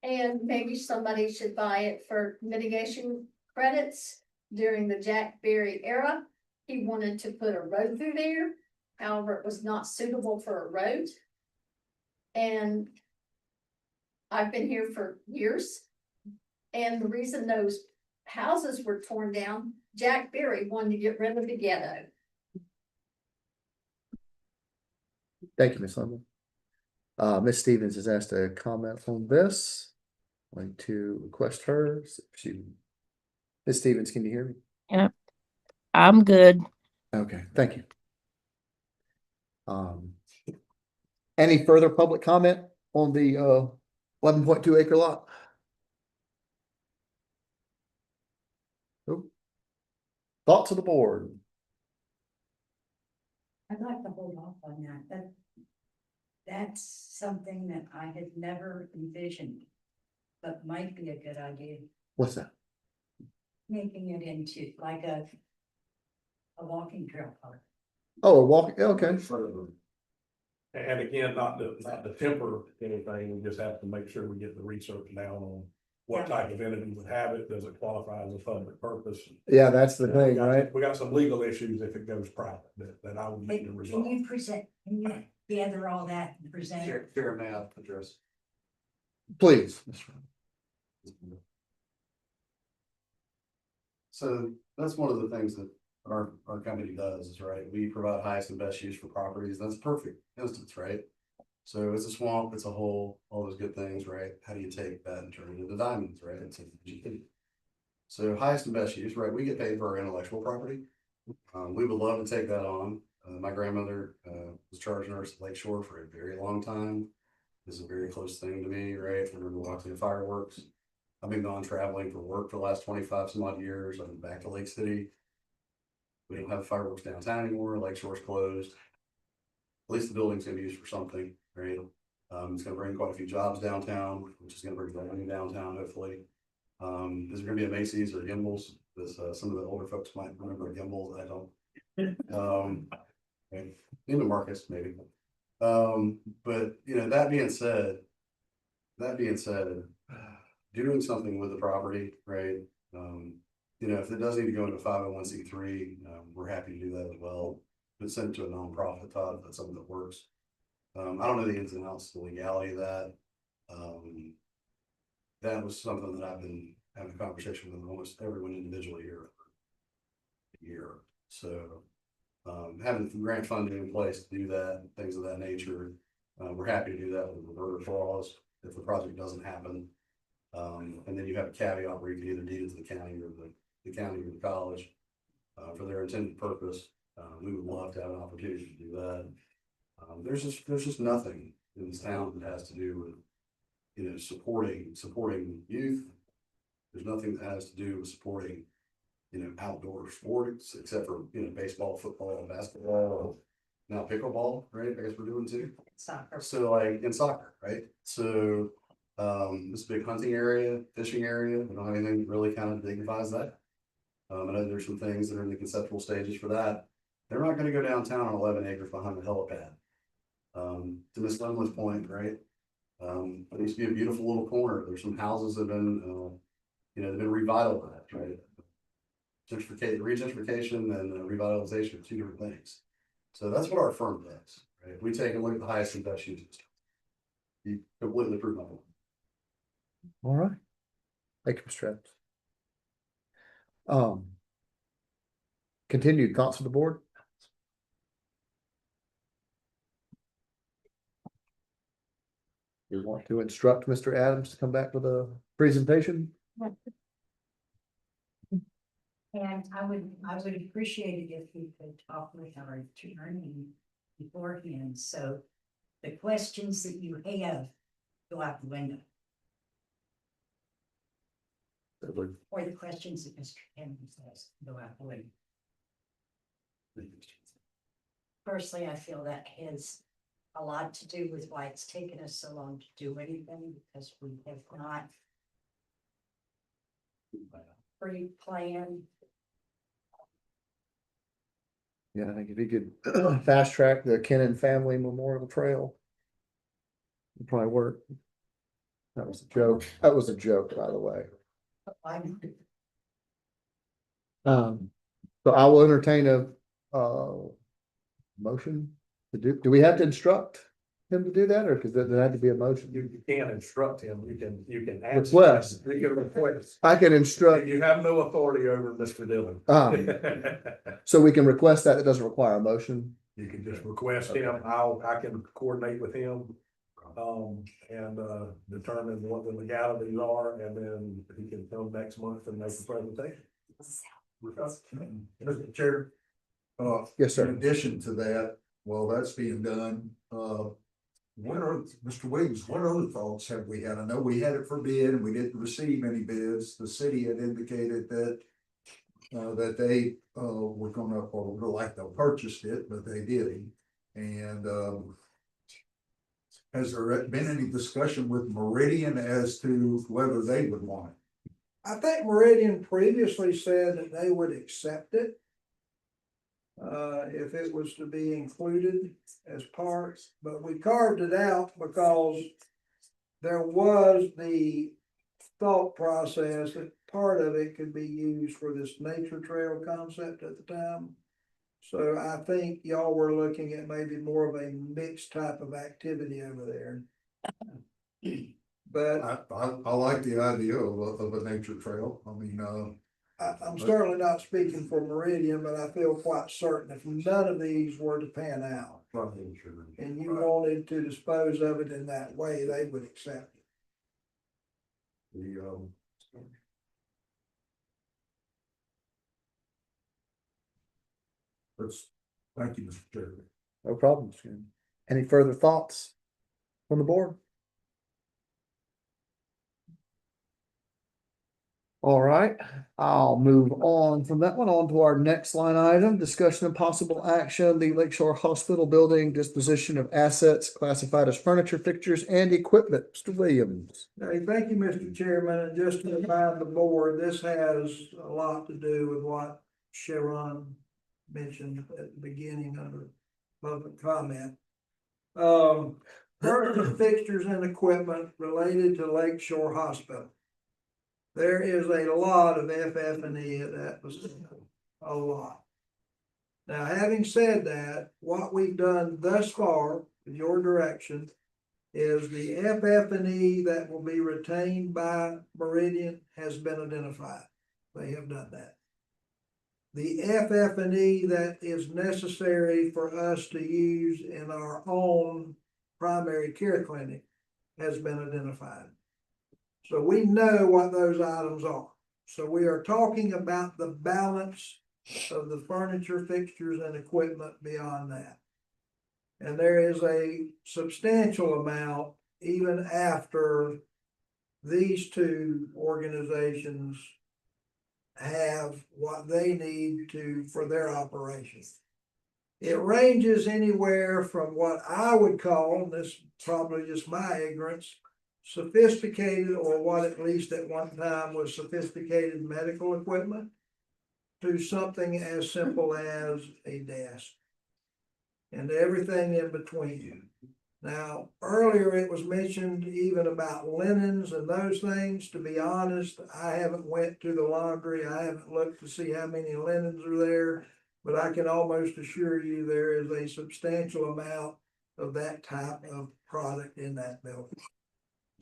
And maybe somebody should buy it for mitigation credits. During the Jack Berry era, he wanted to put a road through there. However, it was not suitable for a road. And I've been here for years. And the reason those houses were torn down, Jack Berry wanted to get rid of the ghetto. Thank you, Ms. Lemon. Ms. Stevens has asked a comment on this. I'd like to request her. Ms. Stevens, can you hear me? Yep. I'm good. Okay, thank you. Any further public comment on the 11.2 acre lot? Nope. Thoughts of the board? I'd like to hold off on that. That's something that I had never envisioned, but might be a good idea. What's that? Making it into like a walking trail park. Oh, a walk, okay. And again, not to temper anything, we just have to make sure we get the research down on what type of entity would have it, does it qualify as a public purpose? Yeah, that's the thing, right? We got some legal issues if it goes private that I would need to resolve. Can you gather all that and present it? Fair math address. Please. So that's one of the things that our company does is, right, we provide highest and best use for properties. That's a perfect instance, right? So it's a swamp, it's a hole, all those good things, right? How do you take that and turn it into diamonds, right? So highest and best use, right? We get paid for our intellectual property. We would love to take that on. My grandmother was charge nurse at Lakeshore for a very long time. This is a very close thing to me, right? I remember watching the fireworks. I've been gone traveling for work for the last 25 some odd years. I'm back to Lake City. We don't have fireworks downtown anymore. Lakeshore's closed. At least the building's gonna be used for something, right? It's gonna bring quite a few jobs downtown, which is gonna bring revenue downtown, hopefully. Is there gonna be a Macy's or Gimbals? This, some of the older folks might remember Gimbals, I don't. And in the markets, maybe. But you know, that being said, doing something with the property, right? You know, if it does need to go into 501(c)(3), we're happy to do that as well. But send it to a nonprofit, Todd, if that's something that works. I don't know the ins and outs, the legality of that. That was something that I've been having a conversation with almost everyone individually here for a year. So having grant funding in place to do that, things of that nature. We're happy to do that with the reverter clause if the project doesn't happen. And then you have a caveat where you can either deed it to the county or the county or the college for their intended purpose. We would love to have an opportunity to do that. There's just nothing in this town that has to do with, you know, supporting youth. There's nothing that has to do with supporting, you know, outdoor sports, except for, you know, baseball, football, basketball, now pickleball, right? I guess we're doing too. Soccer. So like in soccer, right? So this big hunting area, fishing area, we don't have anything that really kind of dignifies that. I know there's some things that are in the conceptual stages for that. They're not gonna go downtown on 11 acres behind the helipad. To Ms. Lemlin's point, right? It used to be a beautiful little corner. There's some houses that have been, you know, they've been revitalized, right? Regentrification and revitalization are two different things. So that's what our firm does, right? We take a look at the highest and best uses. You completely prove my point. All right. Thank you, Mr. Adams. Continued thoughts of the board? We want to instruct Mr. Adams to come back with a presentation? And I would appreciate it if we could talk with our attorney beforehand, so the questions that you have go out the window. Or the questions that Mr. Henry says go out the window. Personally, I feel that has a lot to do with why it's taken us so long to do anything, because we have not pre-planned. Yeah, I think if you could fast track the Kennan Family Memorial Trail, it'd probably work. That was a joke. That was a joke, by the way. So I will entertain a motion to do we have to instruct him to do that, or because there had to be a motion? You can't instruct him, you can ask. Request. You can request. I can instruct, You have no authority over Mr. Dillon. so we can request that. It doesn't require a motion. You can just request him, I can coordinate with him. And determine what the legalities are, and then he can come next month and make a presentation. Mr. Chair. Yes, sir. In addition to that, while that's being done, Mr. Williams, what other thoughts have we had? I know we had it for bid and we didn't receive any bids. The city had indicated that that they were gonna, or like they purchased it, but they didn't. And has there been any discussion with Meridian as to whether they would want it? I think Meridian previously said that they would accept it. If it was to be included as parts, but we carved it out because there was the thought process that part of it could be used for this nature trail concept at the time. So I think y'all were looking at maybe more of a mixed type of activity over there. But I like the idea of a nature trail. I mean, I'm certainly not speaking for Meridian, but I feel quite certain if none of these were to pan out and you wanted to dispose of it in that way, they would accept it. Thank you, Mr. Chairman. No problem. Any further thoughts from the board? All right, I'll move on from that one on to our next line item, discussion of possible action, the Lakeshore Hospital building disposition of assets classified as furniture, fixtures, and equipment. Mr. Williams. Hey, thank you, Mr. Chairman, and just to remind the board, this has a lot to do with what Sharon mentioned at the beginning of the public comment. Furniture, fixtures, and equipment related to Lakeshore Hospital. There is a lot of FF&E at that facility, a lot. Now, having said that, what we've done thus far, with your direction, is the FF&E that will be retained by Meridian has been identified. They have done that. The FF&E that is necessary for us to use in our own primary care clinic has been identified. So we know what those items are. So we are talking about the balance of the furniture, fixtures, and equipment beyond that. And there is a substantial amount even after these two organizations have what they need to for their operations. It ranges anywhere from what I would call, and this is probably just my ignorance, sophisticated, or what at least at one time was sophisticated medical equipment, to something as simple as a desk and everything in between. Now, earlier it was mentioned even about linens and those things. To be honest, I haven't went to the laundry. I haven't looked to see how many linens are there, but I can almost assure you there is a substantial amount of that type of product in that building.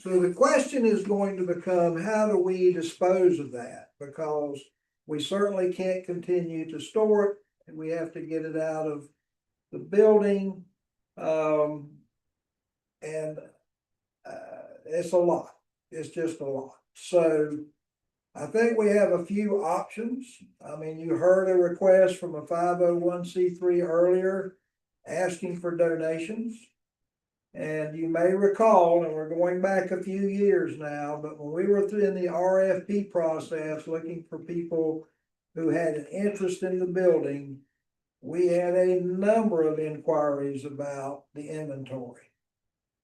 So the question is going to become, how do we dispose of that? Because we certainly can't continue to store it, and we have to get it out of the building. It's a lot. It's just a lot. So I think we have a few options. I mean, you heard a request from a 501c3 earlier asking for donations. And you may recall, and we're going back a few years now, but when we were in the RFP process looking for people who had an interest in the building, we had a number of inquiries about the inventory.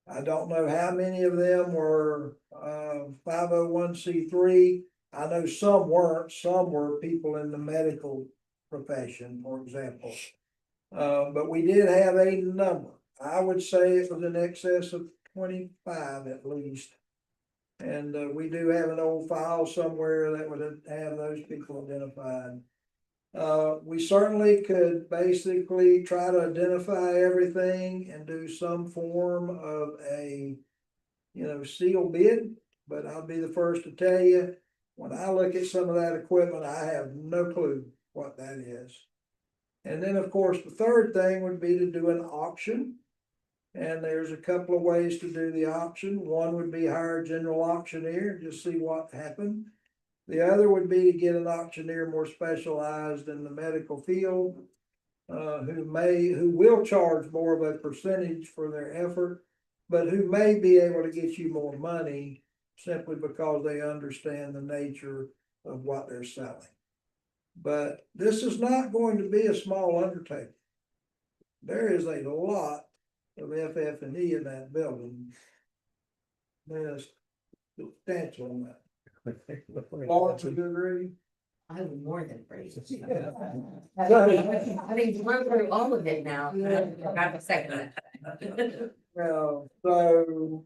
I don't know how many of them were 501c3. I know some weren't. Some were people in the medical profession, for example. But we did have a number. I would say it was in excess of 25 at least. And we do have an old file somewhere that would have those people identified. We certainly could basically try to identify everything and do some form of a, sealed bid. But I'll be the first to tell you, when I look at some of that equipment, I have no clue what that is. And then, of course, the third thing would be to do an auction. And there's a couple of ways to do the auction. One would be hire a general auctioneer and just see what happened. The other would be to get an auctioneer more specialized in the medical field, who will charge more of a percentage for their effort, but who may be able to get you more money simply because they understand the nature of what they're selling. But this is not going to be a small undertaking. There is a lot of FF&E in that building. There's substantial amount. Lawrence, would you agree? I would more than agree. Yeah. I mean, run through all of it now. I have a second. Well, so,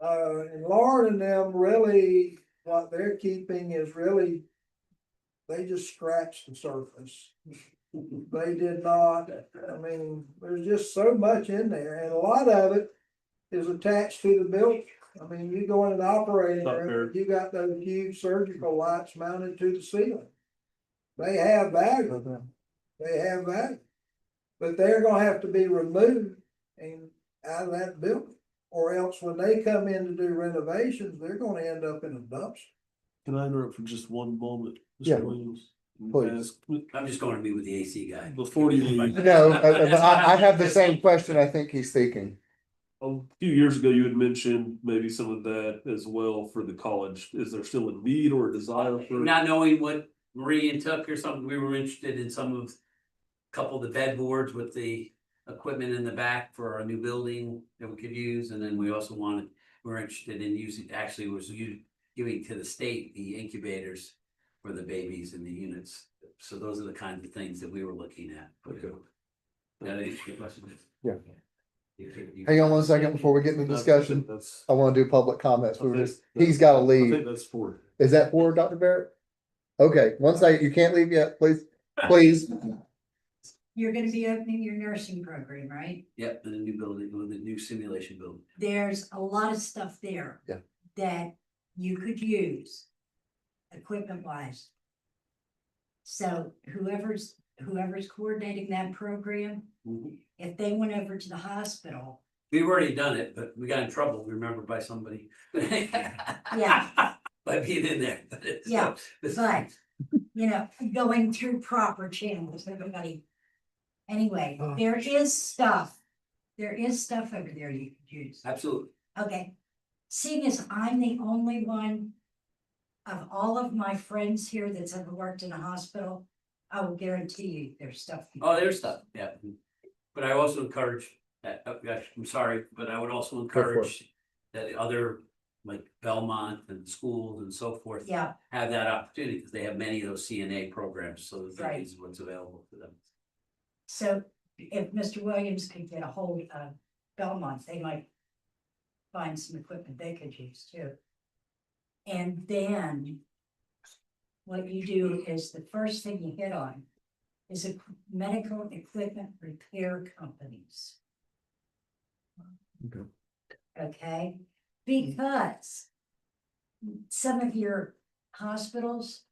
and Lauren and them really, what they're keeping is really, they just scratched the surface. They did not, I mean, there's just so much in there, and a lot of it is attached to the building. I mean, you go in an operating room, you got those huge surgical lights mounted to the ceiling. They have value. They have value. But they're gonna have to be removed and out of that building. Or else when they come in to do renovations, they're gonna end up in a dumpster. Can I interrupt for just one moment? Mr. Yeah. Williams? Please. I'm just going to meet with the AC guy. Before you leave, No, but I have the same question I think he's thinking. a few years ago, you had mentioned maybe some of that as well for the college. Is there still a need or a desire for? Not knowing what Marie took or something, we were interested in some of, couple of the bed boards with the equipment in the back for our new building that we could use, and then we also we're interested in using, actually giving to the state the incubators for the babies and the units. So those are the kinds of things that we were looking at. Okay. That answers your question? Yeah. Hang on one second before we get into discussion. That's, I wanna do public comments. I We were think just, he's gotta I leave. think that's for. Is that for Dr. Barrett? Okay, one second. You can't leave yet, please. Please. You're gonna be opening your nursing program, right? Yep, in the new building, with the new simulation building. There's a lot of stuff there. Yeah. That you could use, equipment wise. So whoever's coordinating that program, if they went over to the hospital. We've already done it, but we got in trouble, remember, by somebody. Yeah. By being in there. But it's- Yeah, but, you know, going through proper channels, everybody. Anyway, there is stuff over there you could use. Absolutely. Okay, seeing as I'm the only one of all of my friends here that's ever worked in a hospital, I will guarantee you there's stuff. Oh, there's stuff, yeah. But I also encourage, I'm sorry, but I would also encourage that other, like Belmont and schools and so forth. Yeah. Have that opportunity, because they have many of those CNA programs, so that Right. is what's available to them. So if Mr. Williams could get a hold of Belmont, they might find some equipment they could use too. And then what you do is the first thing you hit on is medical equipment repair companies. Okay. Okay, because some of your hospitals,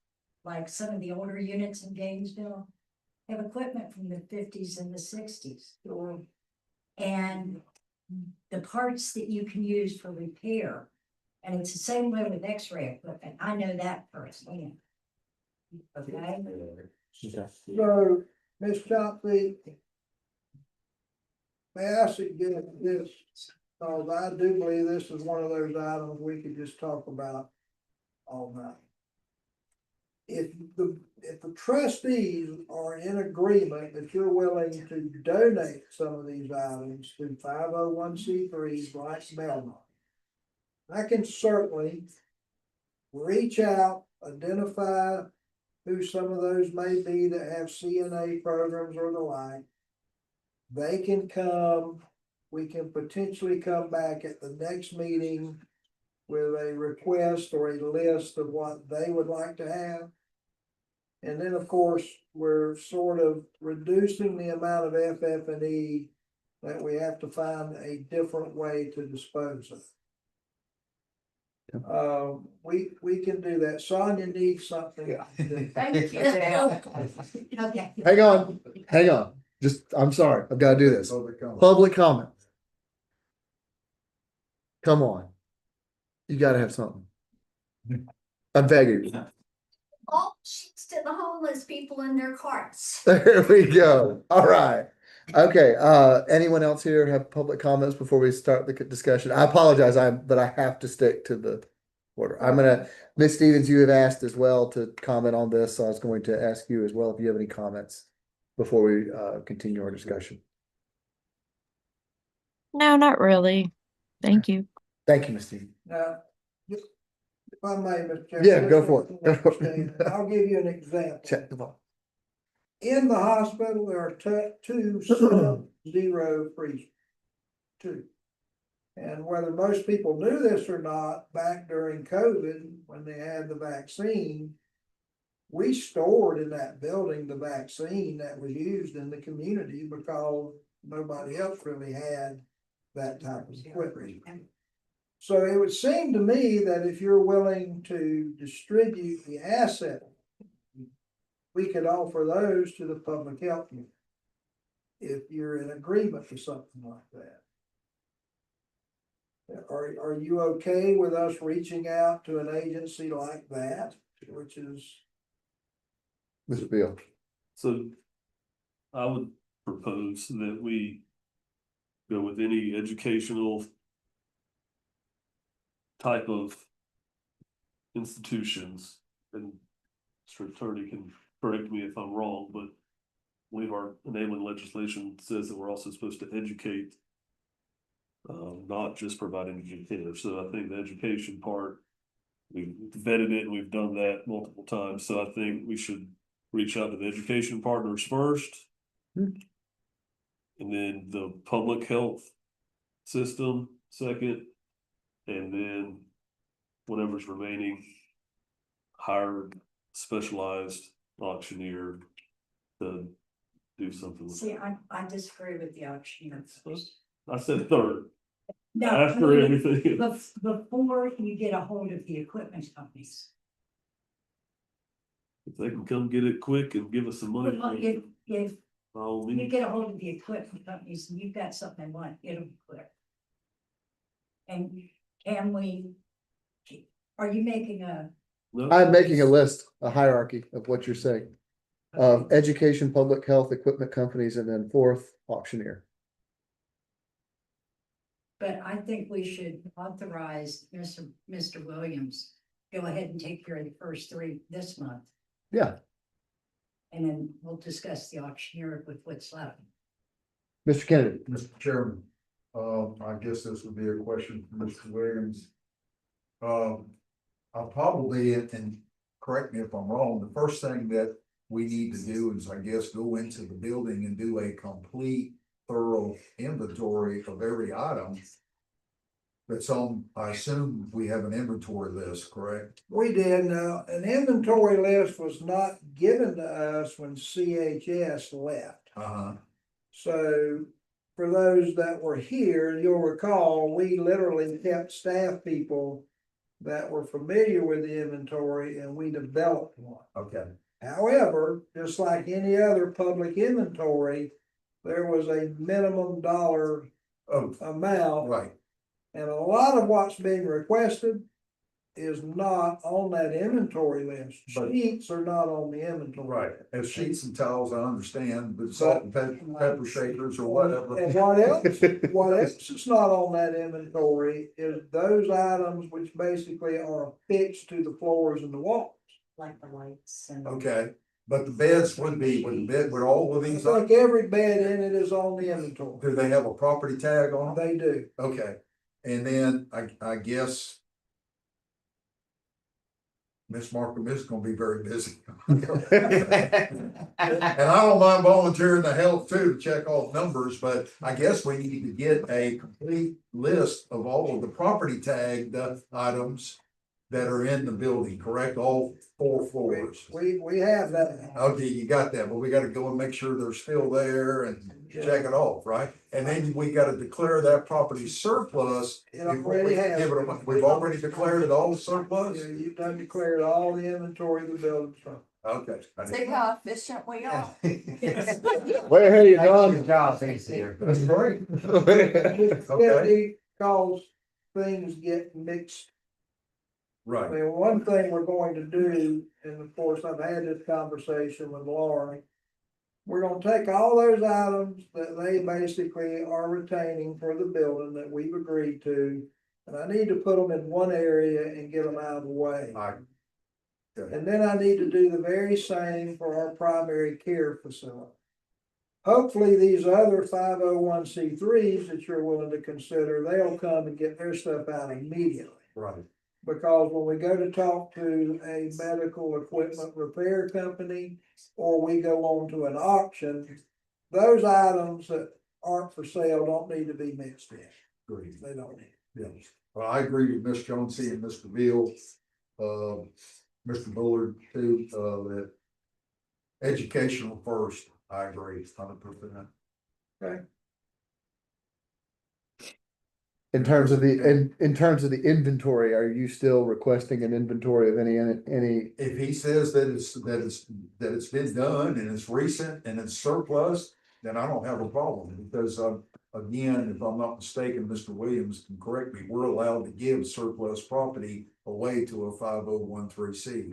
like some of the older units in Gainesville, have equipment from the 50s and the 60s. And the parts that you can use for repair, and it's the same way with x-ray equipment, I know that firsthand. Okay, So, Ms. Chauncey, may I suggest this, because I do believe this is one of those items we could just talk about all night. If the trustees are in agreement that you're willing to donate some of these items to 501c3s like Belmont, I can certainly reach out, identify who some of those may be that have CNA programs or the like. They can come, we can potentially come back at the next meeting with a request or a list of what they would like to have. And then, of course, we're sort of reducing the amount of FF&E that we have to find a different way to dispose of. We can do that. Sonia needs something. Thank you, Dale. okay. Hang on. Just, I'm sorry, I've gotta do this. Public comment. Come on. You gotta have something. I'm begging you. All sheets to the homeless people in their carts. There we go. All right. Okay, anyone else here have public comments before we start the discussion? I apologize, but I have to stick to the order. I'm gonna, Ms. Stevens, you have asked as well to comment on this, so I was going to ask you as well if you have any comments before we continue our discussion. No, not really. Thank you. Thank you, Ms. Stevens. Now, if I may, Mr. Chairman. Yeah, go for it. Go for it. I'll give you an example. Check the box. In the hospital, there are two sub-zero freezers. Two. And whether most people knew this or not, back during COVID, when they had the vaccine, we stored in that building the vaccine that was used in the community because nobody else really had that type of equipment. So it would seem to me that if you're willing to distribute the asset we could offer those to the public health unit. If you're in agreement to something like that. Are you okay with us reaching out to an agency like that, which is? Mr. Bill, So I would propose that we go with any educational type of institutions, and Mr. Attorney can correct me if I'm wrong, but I believe our enabling legislation says that we're also supposed to educate, not just provide indigent care. So I think the education part, we've vetted it and we've done that multiple times. So I think we should reach out to the education partners first. Hmm. And then the public health system second, and then whatever's remaining, hire specialized auctioneer to do something with See, it. I disagree with the auctioneer. I said third, No, after everything. before you get a hold of the equipment companies. If they can come get it quick and give us some money. Well, if By all you means. get a hold of the equipment companies and you've got something they want, get them quick. And can we, are you making a, No, I'm making a list, a hierarchy of what you're saying. Education, public health, equipment companies, and then fourth auctioneer. but I think we should authorize Mr. Williams, go ahead and take care of the first three this month. Yeah, And then we'll discuss the auctioneer with what's left. Mr. Kennedy. Mr. Chairman, I guess this would be a question for Mr. Williams. I'll probably, and correct me if I'm wrong, the first thing that we need to do is, I guess, go into the building and do a complete, thorough inventory of every item that's on. I assume we have an inventory list, correct? We did. Now, an inventory list was not given to us when CHS left. So for those that were here, you'll recall, we literally kept staff people that were familiar with the inventory and we developed one. Okay. However, just like any other public inventory, there was a minimum dollar amount. Right. And a lot of what's being requested is not on that inventory list. But- Sheets are not on the inventory. Right, as sheets and towels, I understand, but salt and pepper shakers or whatever. And what else is not on that inventory is those items which basically are affixed to the floors and the walls. Like the lights and. Okay, but the beds would be, would all of I these, think every bed in it is on the inventory. do they have a property tag on them? They do. Okay, and then I guess Miss Markham is gonna be very busy. And I don't mind volunteering to help too, to check off numbers, but I guess we need to get a complete list of all of the property tagged items that are in the building, correct? All 4 floors. We have that. Okay, you got that, but we gotta go and make sure they're still there and check it off, right? And then we gotta declare that property surplus. It already has. We've already declared it all surplus? Yeah, you've done declared all the inventory of the building. Okay. See how efficient we are? Way ahead of you, John. Job easier. That's great. Okay. Because things get mixed. I Right, mean, one thing we're going to do, and of course, I've had this conversation with Lauren. We're gonna take all those items that they basically are retaining for the building that we've agreed to. And I need to put them in one area and get them out of the way. And then I need to do the very same for our primary care facility. Hopefully, these other 501c3s that you're willing to consider, they'll come and get their stuff out immediately. right. Because when we go to talk to a medical equipment repair company, or we go on to an auction, those items that aren't for sale don't need to be mixed in. Great. They don't need. Yes. Well, I agree with Ms. Jonesy and Mr. Beal, Mr. Bullard too, that educational first, I agree, 100%. Okay. In terms of in terms of the inventory, are you still requesting an inventory of any? If he says that it's been done and it's recent and it's surplus, then I don't have a problem, because again, if I'm not mistaken, Mr. Williams can correct me, we're allowed to give surplus property away to a 5013C.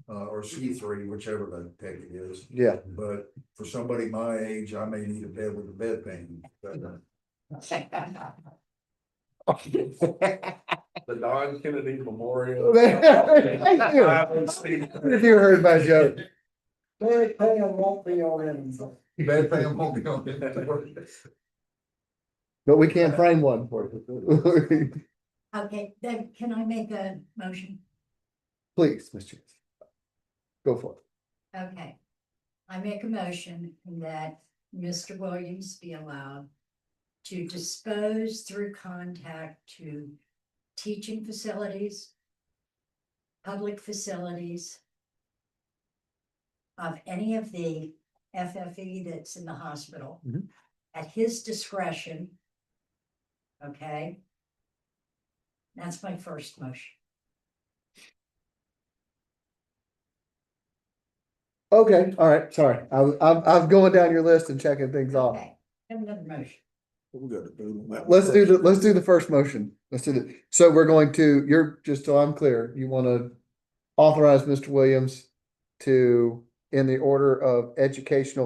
Or C3, whichever the heck it is. Yeah. But for somebody my age, I may need a bed with a bedpan. The Don Kennedy Memorial. Thank you. If you heard my joke. Bedpan won't be on anything. Bedpan won't be on it. But we can't frame one for you. Okay, then can I make a motion? Please, Ms. Chance. Go for it. Okay. I make a motion that Mr. Williams be allowed to dispose through contact to teaching facilities, public facilities of any of the FFE that's in the hospital Mhm. at his discretion. Okay? That's my first motion. Okay, all right, sorry. I'm going down your list and checking things off. Okay, have another motion. Let's do the first motion. Let's do the, so we're going to, you're, just so I'm clear, you want to authorize Mr. Williams to, in the order of educational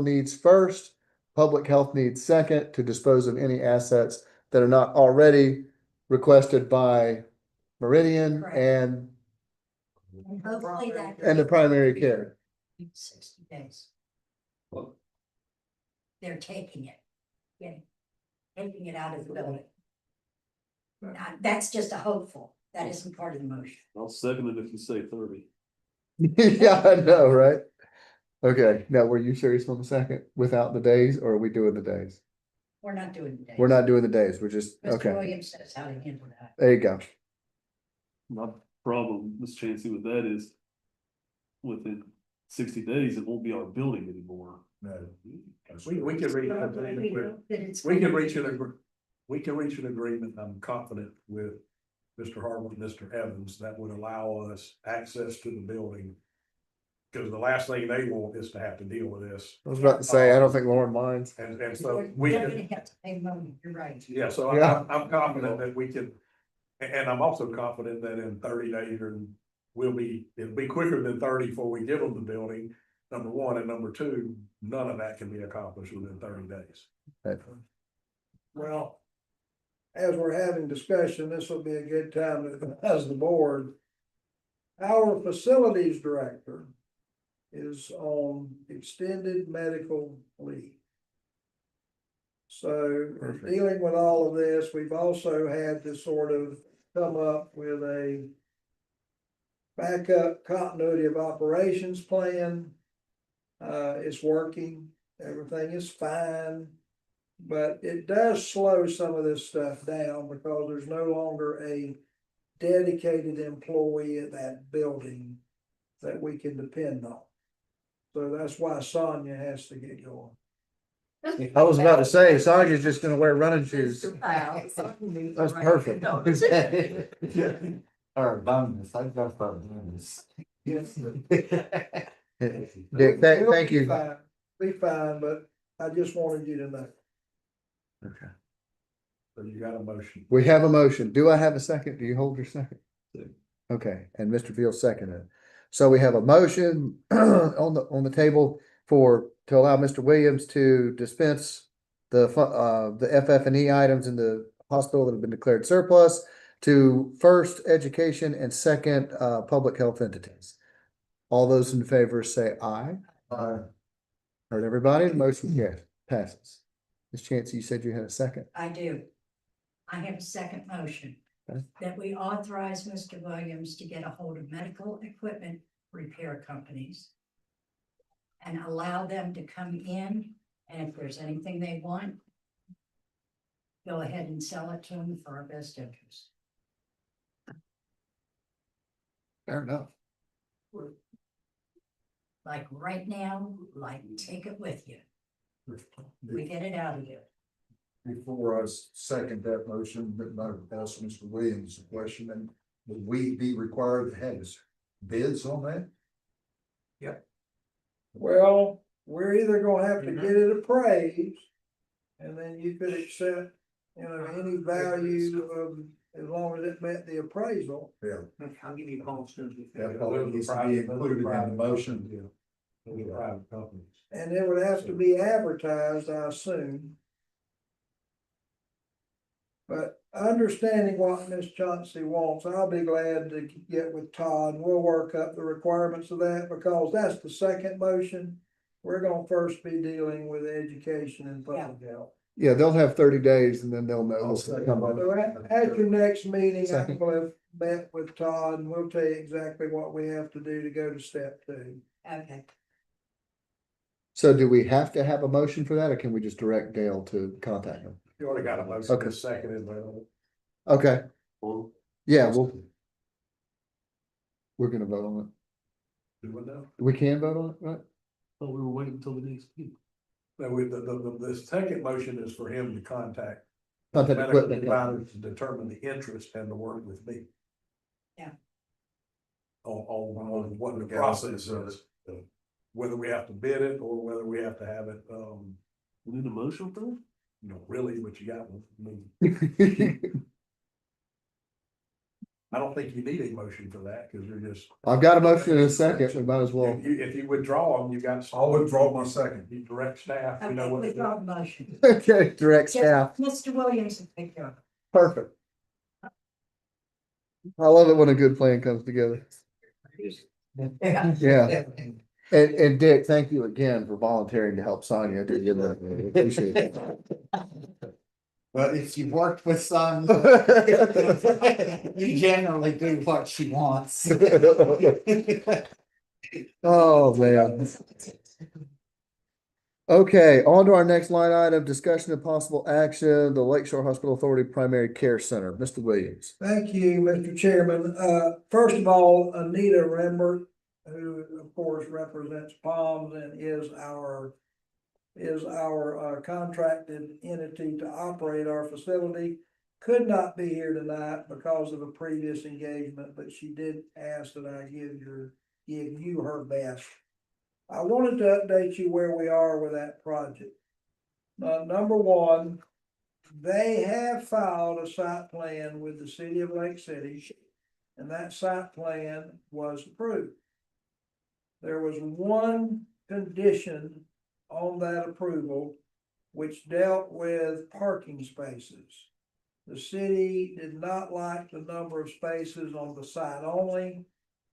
needs first, public health needs second, to dispose of any assets that are not already requested by Meridian Correct. and And hopefully that. the primary care. 60 days. They're taking it. Taking it out of the building. That's just a hopeful. That isn't part of the motion. I'll second it if you say 30. Yeah, I know, right? Okay, now were you serious on the second without the days, or are we doing the days? We're not doing the days. We're not doing the days, we're just, Mr. okay, Williams says how to handle that. there you go. My problem, Ms. Chancey, with that is within 60 days, it won't be our building anymore. No. We can reach, we can reach an agreement, I'm confident, with Mr. Harwood and Mr. Evans, that would allow us access to the building. Because the last thing they want is to have to deal with this. I was about to say, I don't think Lauren minds. And so We're we gonna can, have to pay money, you're right. yeah, so Yeah. I'm confident that we can, and I'm also confident that in 30 days, or it'll be quicker than 30 before we give them the building, number one, and number two, none of that can be accomplished within 30 days. Well, as we're having discussion, this will be a good time to, as the board. Our facilities director is on extended medical leave. So Perfect. dealing with all of this, we've also had to sort of come up with a backup continuity of operations plan. It's working, everything is fine. But it does slow some of this stuff down because there's no longer a dedicated employee at that building that we can depend on. So that's why Sonia has to get going. I was about to say, Sonia's just gonna wear running shoes. That's perfect. Or bonus, I got bonus. Yes. Dick, thank you. Be fine, but I just wanted you to know. Okay. So you got a motion. We have a motion. Do I have a second? Do you hold your second? Okay, and Mr. Fields seconded. So we have a motion on the table to allow Mr. Williams to dispense the FF&E items in the hospital that have been declared surplus to first education and second public health entities. All those in favor say aye. Aye. Heard everybody? The motion passes. Ms. Chancey, you said you had a second. I do. I have a second motion. Okay. That we authorize Mr. Williams to get a hold of medical equipment repair companies. And allow them to come in, and if there's anything they want. Go ahead and sell it to them for our best interest. Fair enough. Like right now, like take it with you. We get it out of here. Before I second that motion, but I asked Mr. Williams a question, and would we be required to have bids on that? Well, we're either gonna have to get it appraised. And then you could accept, any value of, as long as it met the appraisal. Yeah. I'll give you a call soon. That probably needs to be included in the motion. Private companies. And it would have to be advertised, I assume. But understanding what Ms. Chauncey wants, I'll be glad to get with Todd. We'll work up the requirements of that because that's the second motion. We're gonna first be dealing with education and public health. Yeah, they'll have 30 days and then they'll know. So at your next meeting, I Second. will have met with Todd and we'll tell you exactly what we have to do to go to step 2. Okay. So do we have to have a motion for that or can we just direct Dale to contact him? You already got a motion, Okay. seconded, but. Okay, Well, yeah, we're gonna vote on it. Do we know? We can vote on it, right? thought we were waiting until the next meeting. No, the second motion is for him to contact. Contact medical equipment. providers to determine the interest and to work with me. Yeah. On what the process is, whether we have to bid it or whether we have to have it, We need a motion for that? really, what you got, I don't think you need a motion for that, cause you're just. I've got a motion in a second, we might as well. If you withdraw them, you got. I'll withdraw my second. You direct staff, you Okay, know what. to do. withdraw the motion. Okay, direct Yes, staff, Mr. Williams will take care of it. perfect. I love it when a good plan comes together. Yeah. And Dick, thank you again for volunteering to help Sonia. Appreciate it. But if you've worked with some, you generally do what she wants. Oh, man. Okay, on to our next line item, discussion of possible action, the Lakeshore Hospital Authority Primary Care Center, Mr. Williams. Thank you, Mr. Chairman. First of all, Anita Rembert, who of course represents Palms and is our contracted entity to operate our facility, could not be here tonight because of a previous engagement, but she did ask that I give you her best. I wanted to update you where we are with that project. Number one, they have filed a site plan with the city of Lake City, and that site plan was approved. There was one condition on that approval, which dealt with parking spaces. The city did not like the number of spaces on the site only.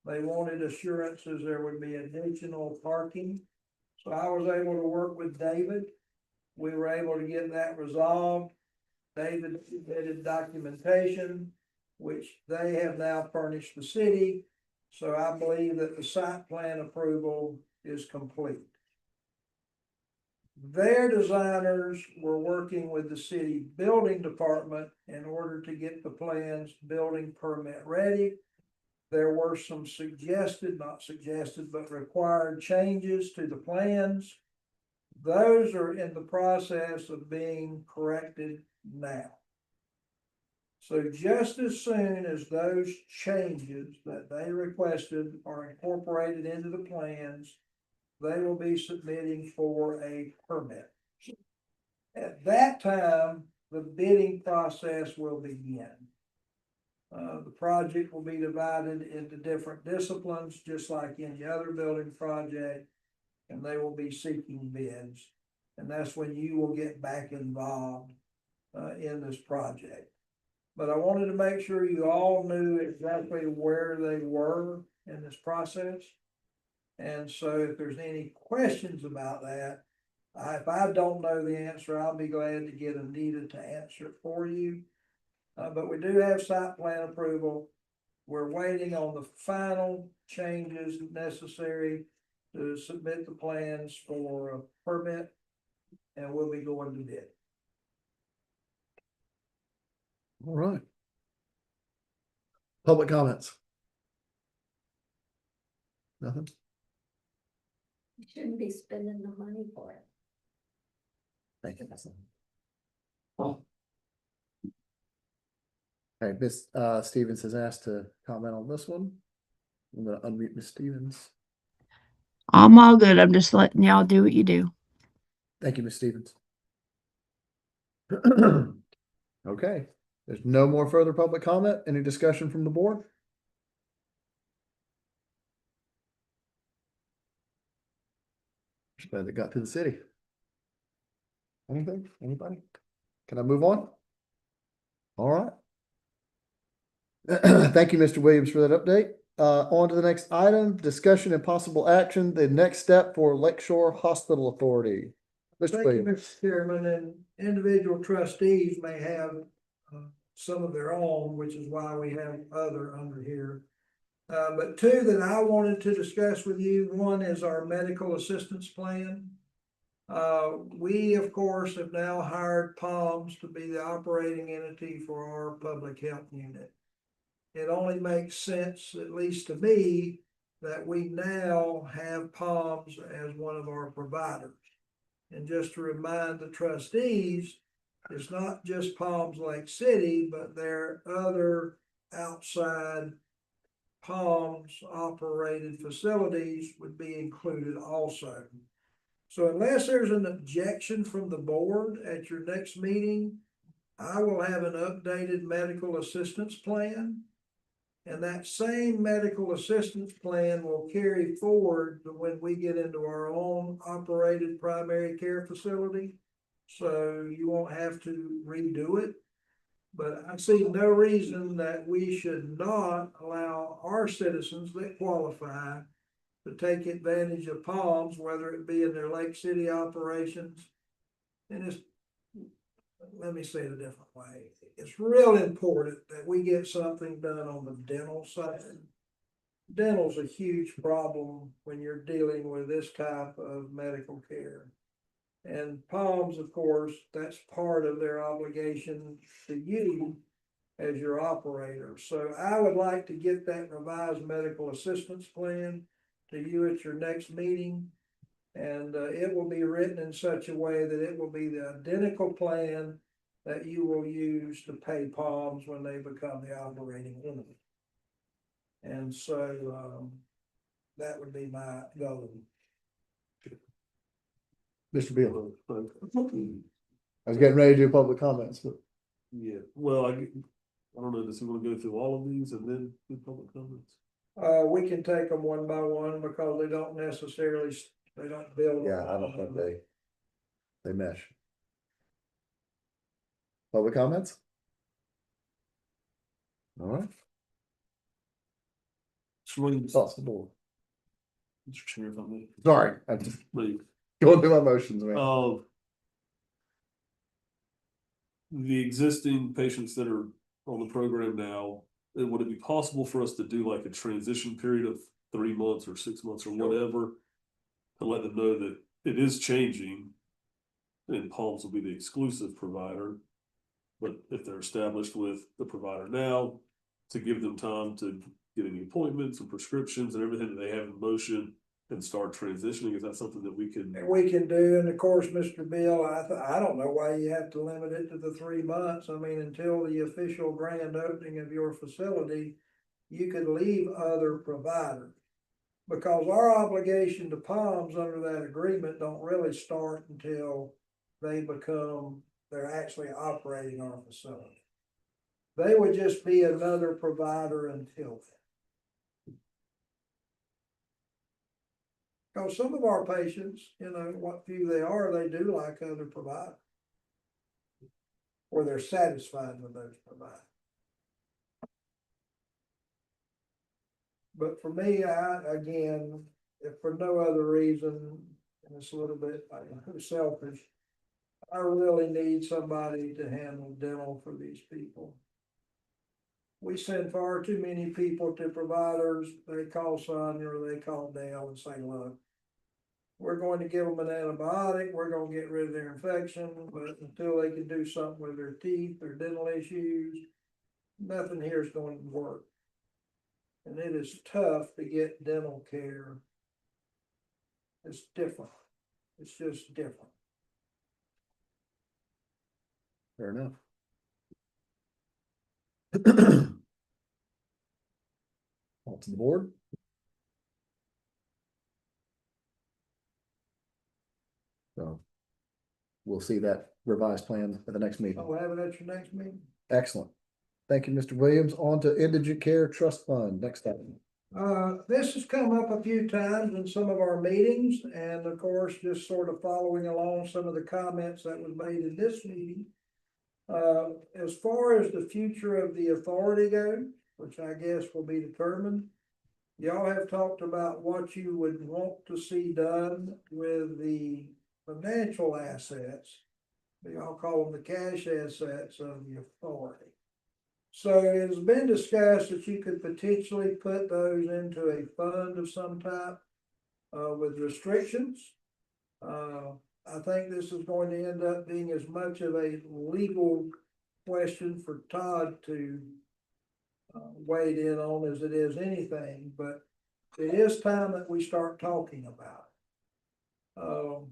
They wanted assurances there would be additional parking. So I was able to work with David. We were able to get that resolved. David submitted documentation, which they have now furnished the city. So I believe that the site plan approval is complete. Their designers were working with the city building department in order to get the plans building permit ready. There were some not suggested, but required changes to the plans. Those are in the process of being corrected now. So just as soon as those changes that they requested are incorporated into the plans, they will be submitting for a permit. At that time, the bidding process will begin. The project will be divided into different disciplines, just like any other building project, and they will be seeking bids. And that's when you will get back involved in this project. But I wanted to make sure you all knew exactly where they were in this process. And so if there's any questions about that, if I don't know the answer, I'll be glad to get Anita to answer it for you. But we do have site plan approval. We're waiting on the final changes necessary to submit the plans for a permit, and we'll be going to bid. All right. Public comments? Nothing? You shouldn't be spending the money for it. Thank you. Okay, Miss Stevens has asked to comment on this one. I'm gonna unmute Miss Stevens. I'm all good. I'm just letting y'all do what you do. Thank you, Miss Stevens. Okay, there's no more further public comment. Any discussion from the board? Just glad it got to the city. Anything? Anybody? Can I move on? All right. Thank you, Mr. Williams, for that update. On to the next item, discussion and possible action, the next step for Lakeshore Hospital Authority. Mr. Thank you, Williams. Mr. Chairman, and individual trustees may have some of their own, which is why we have other under here. But two that I wanted to discuss with you, one is our medical assistance plan. We, of course, have now hired Palms to be the operating entity for our public health unit. It only makes sense, at least to me, that we now have Palms as one of our providers. And just to remind the trustees, it's not just Palms Lake City, but there are other outside Palms operated facilities would be included also. So unless there's an objection from the board at your next meeting, I will have an updated medical assistance plan. And that same medical assistance plan will carry forward to when we get into our own operated primary care facility. So you won't have to redo it. But I see no reason that we should not allow our citizens that qualify to take advantage of Palms, whether it be in their Lake City operations. And it's, let me say it a different way. It's real important that we get something done on the dental side. Dental's a huge problem when you're dealing with this type of medical care. And Palms, of course, that's part of their obligation to you as your operator. So I would like to get that revised medical assistance plan to you at your next meeting. And it will be written in such a way that it will be the identical plan that you will use to pay Palms when they become the operating entity. And so that would be my goal. Mr. Beal. I was getting ready to do public comments, but Yeah, well, I don't know, does he want to go through all of these and then do public comments? We can take them one by one because they don't necessarily, they don't build. yeah, I don't think they mesh. Public comments? All right. Swings. Thoughts of the board. Mr. Chair, if I may. Sorry, I just Leave. going through my motions, man. The existing patients that are on the program now, would it be possible for us to do like a transition period of 3 months or 6 months or whatever? To let them know that it is changing and Palms will be the exclusive provider. But if they're established with the provider now, to give them time to get any appointments and prescriptions and everything that they have in motion and start transitioning, is that something that we can? We can do, and of course, Mr. Bill, I don't know why you have to limit it to the 3 months. I mean, until the official grand opening of your facility, you could leave other providers. Because our obligation to Palms under that agreement don't really start until they're actually operating our facility. They would just be another provider until then. Because some of our patients, you know, what few they are, they do like other providers. Or they're satisfied with those providers. But for me, again, if for no other reason, and it's a little bit selfish, I really need somebody to handle dental for these people. We send far too many people to providers. They call Sonia or they call Dale and say, look, we're going to give them an antibiotic, we're going to get rid of their infection, but until they can do something with their teeth, their dental issues, nothing here is going to work. And it is tough to get dental care. It's different. It's just different. Fair enough. On to the board. So we'll see that revised plan at the next meeting. I'll have it at your next meeting. Excellent. Thank you, Mr. Williams. On to Indigent Care Trust Fund. Next item. This has come up a few times in some of our meetings, and of course, just sort of following along some of the comments that was made in this meeting. As far as the future of the authority goes, which I guess will be determined, y'all have talked about what you would want to see done with the financial assets. Y'all call them the cash assets of the authority. So it's been discussed that you could potentially put those into a fund of some type, with restrictions. I think this is going to end up being as much of a legal question for Todd to wade in on as it is anything, but it is time that we start talking about it.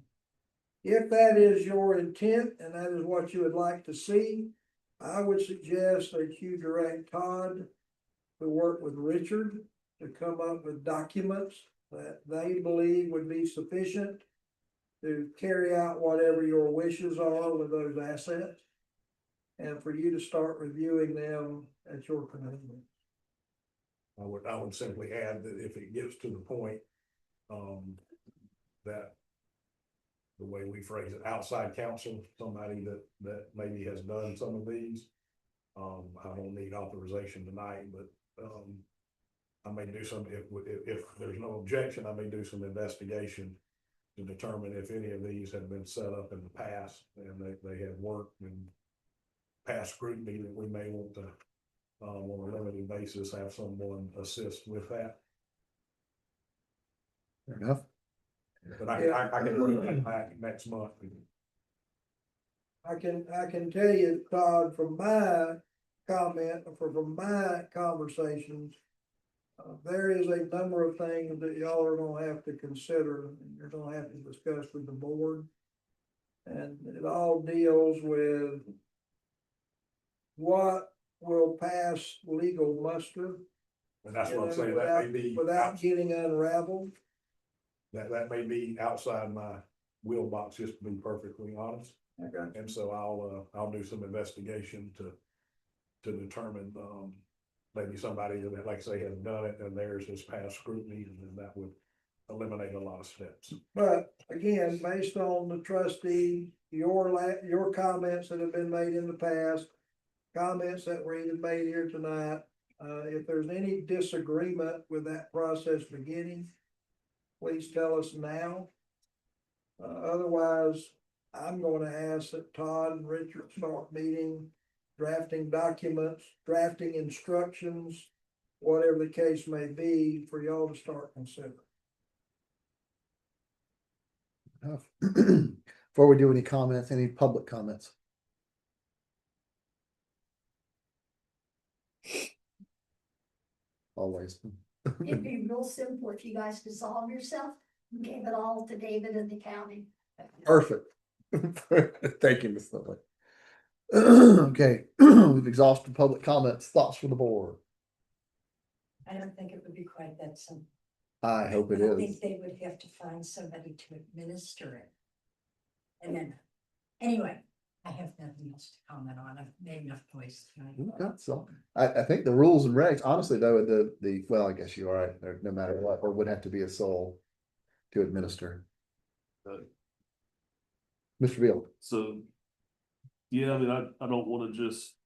If that is your intent and that is what you would like to see, I would suggest that you direct Todd to work with Richard to come up with documents that they believe would be sufficient to carry out whatever your wishes are with those assets, and for you to start reviewing them at your convenience. I would simply add that if it gets to the point, that the way we phrase it, outside counsel, somebody that maybe has done some of these, I don't need authorization tonight, but, I may do some, if there's no objection, I may do some investigation to determine if any of these have been set up in the past and they have worked and past scrutiny, that we may want to, on a limited basis, have someone assist with that. Fair enough. But I can bring that back next month. I can tell you, Todd, from my comment, or from my conversations, there is a number of things that y'all are gonna have to consider, and you're gonna have to discuss with the board. And it all deals with what will pass legal muster. And that's what I'm saying, that may be. Without getting unraveled. That may be outside my wheelbox, just to be perfectly honest. Okay. And so I'll do some investigation to determine, maybe somebody that, like I say, has done it and theirs has passed scrutiny, and then that would eliminate a lot of steps. But again, based on the trustee, your comments that have been made in the past, comments that were even made here tonight, if there's any disagreement with that process beginning, please tell us now. Otherwise, I'm going to ask that Todd and Richard start meeting, drafting documents, drafting instructions, whatever the case may be, for y'all to start considering. Before we do any comments, any public comments? Always. It'd be real simple if you guys dissolve yourself and gave it all to David and the county. Perfect. Thank you, Ms. Lindley. Okay, we've exhausted public comments. Thoughts from the board? I don't think it would be quite that simple. I hope it I is. think they would have to find somebody to administer it. And then, anyway, I have nothing else to comment on. I've made enough noise tonight. Okay, so I think the rules and regs, honestly though, well, I guess you're right, no matter what, or would have to be a sole to administer. Mr. Beal. So, yeah, I mean, I don't want to just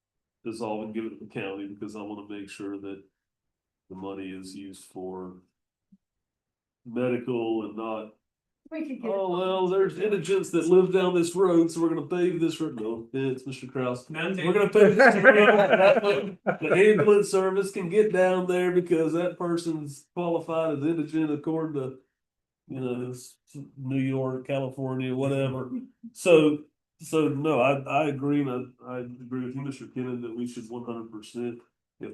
dissolve and give it to the county, because I want to make sure that the money is used for medical and not, We could get. oh, well, there's indigents that live down this road, so we're gonna pave this road. No, it's Mr. Kraus. We're gonna pave this road. The ambulance service can get down there because that person's qualified as indigent according to, New York, California, whatever. So no, I agree, and I agree with you, Mr. Kennan, that we should 100%, if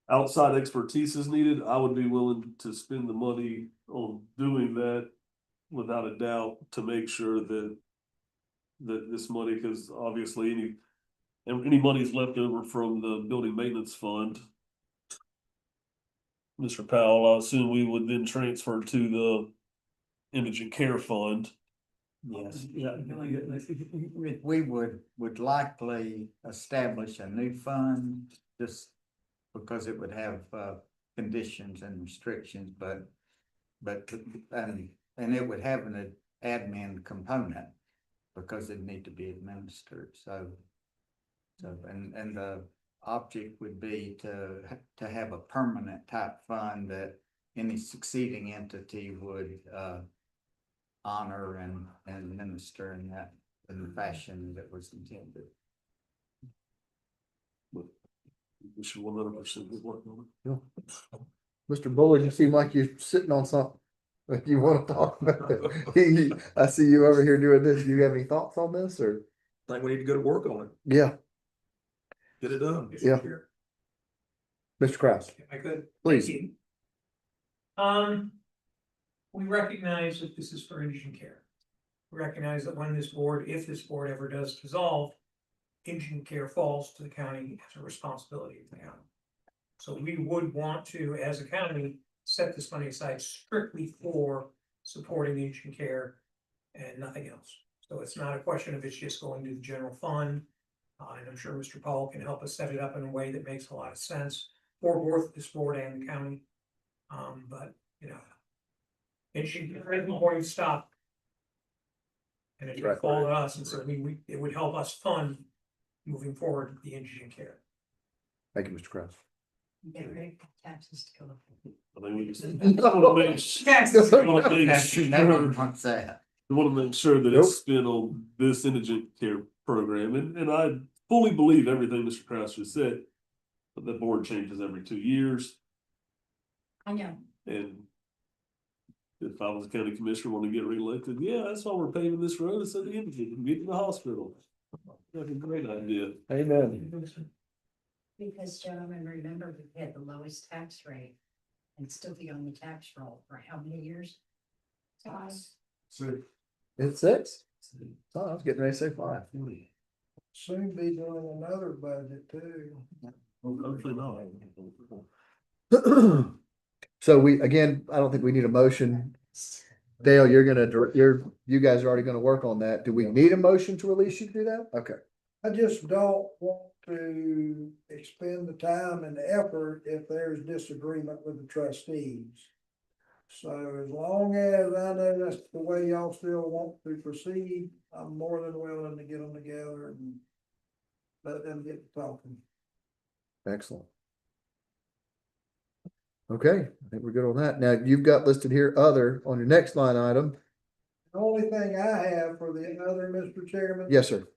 outside expertise is needed, I would be willing to spend the money on doing that without a doubt, to make sure that this money, because obviously any money's left over from the building maintenance fund. Mr. Powell, I assume we would then transfer to the indigent care fund. Yes, yeah, we would likely establish a new fund, just because it would have, conditions and restrictions, but, and it would have an admin component, because it need to be administered, so, and the object would be to have a permanent type fund that any succeeding entity would, honor and administer in the fashion that was intended. We should 100% be working on it. Mr. Bullard, you seem like you're sitting on something. Like you want to talk about it. I see you over here doing this. Do you have any thoughts on this or? I think we need to go to work on it, Yeah, get it done. yeah. Mr. Kraus, If I could. Please. Thank you. We recognize that this is for indigent care. We recognize that when this board, if this board ever does dissolve, indigent care falls to the county as a responsibility of the county. So we would want to, as a county, set this money aside strictly for supporting indigent care and nothing else. So it's not a question of it's just going to the general fund. And I'm sure Mr. Paul can help us set it up in a way that makes a lot of sense for both this board and the county. But, you know, indigent care isn't going to stop. And it would fall to us, and so it would help us fund moving forward the indigent care. thank you, Mr. Kraus. Get ready for taxes to go up. I think we just wanna make Never wants that. We want to make sure that it's spent on this indigent care program, and I fully believe everything Mr. Kraus just said. But the board changes every 2 years, I know. and if I was a county commissioner wanting to get reelected, yeah, that's why we're paving this road, instead of indigent, and get to the hospital. That's a great idea. Amen. Because gentlemen, remember, we had the lowest tax rate and still be on the tax roll for how many years? So It's 6. Oh, I was getting ready to say 5. Soon be doing another budget too. Hopefully not. So again, I don't think we need a motion. Dale, you guys are already gonna work on that. Do we need a motion to release you to do that? Okay. I just don't want to expend the time and the effort if there's disagreement with the trustees. So as long as I know that's the way y'all still want to proceed, I'm more than willing to get them together and let them get to talking. Excellent. Okay, I think we're good on that. Now, you've got listed here other on your next line item. The only thing I have for the other, Mr. Chairman. Yes, sir.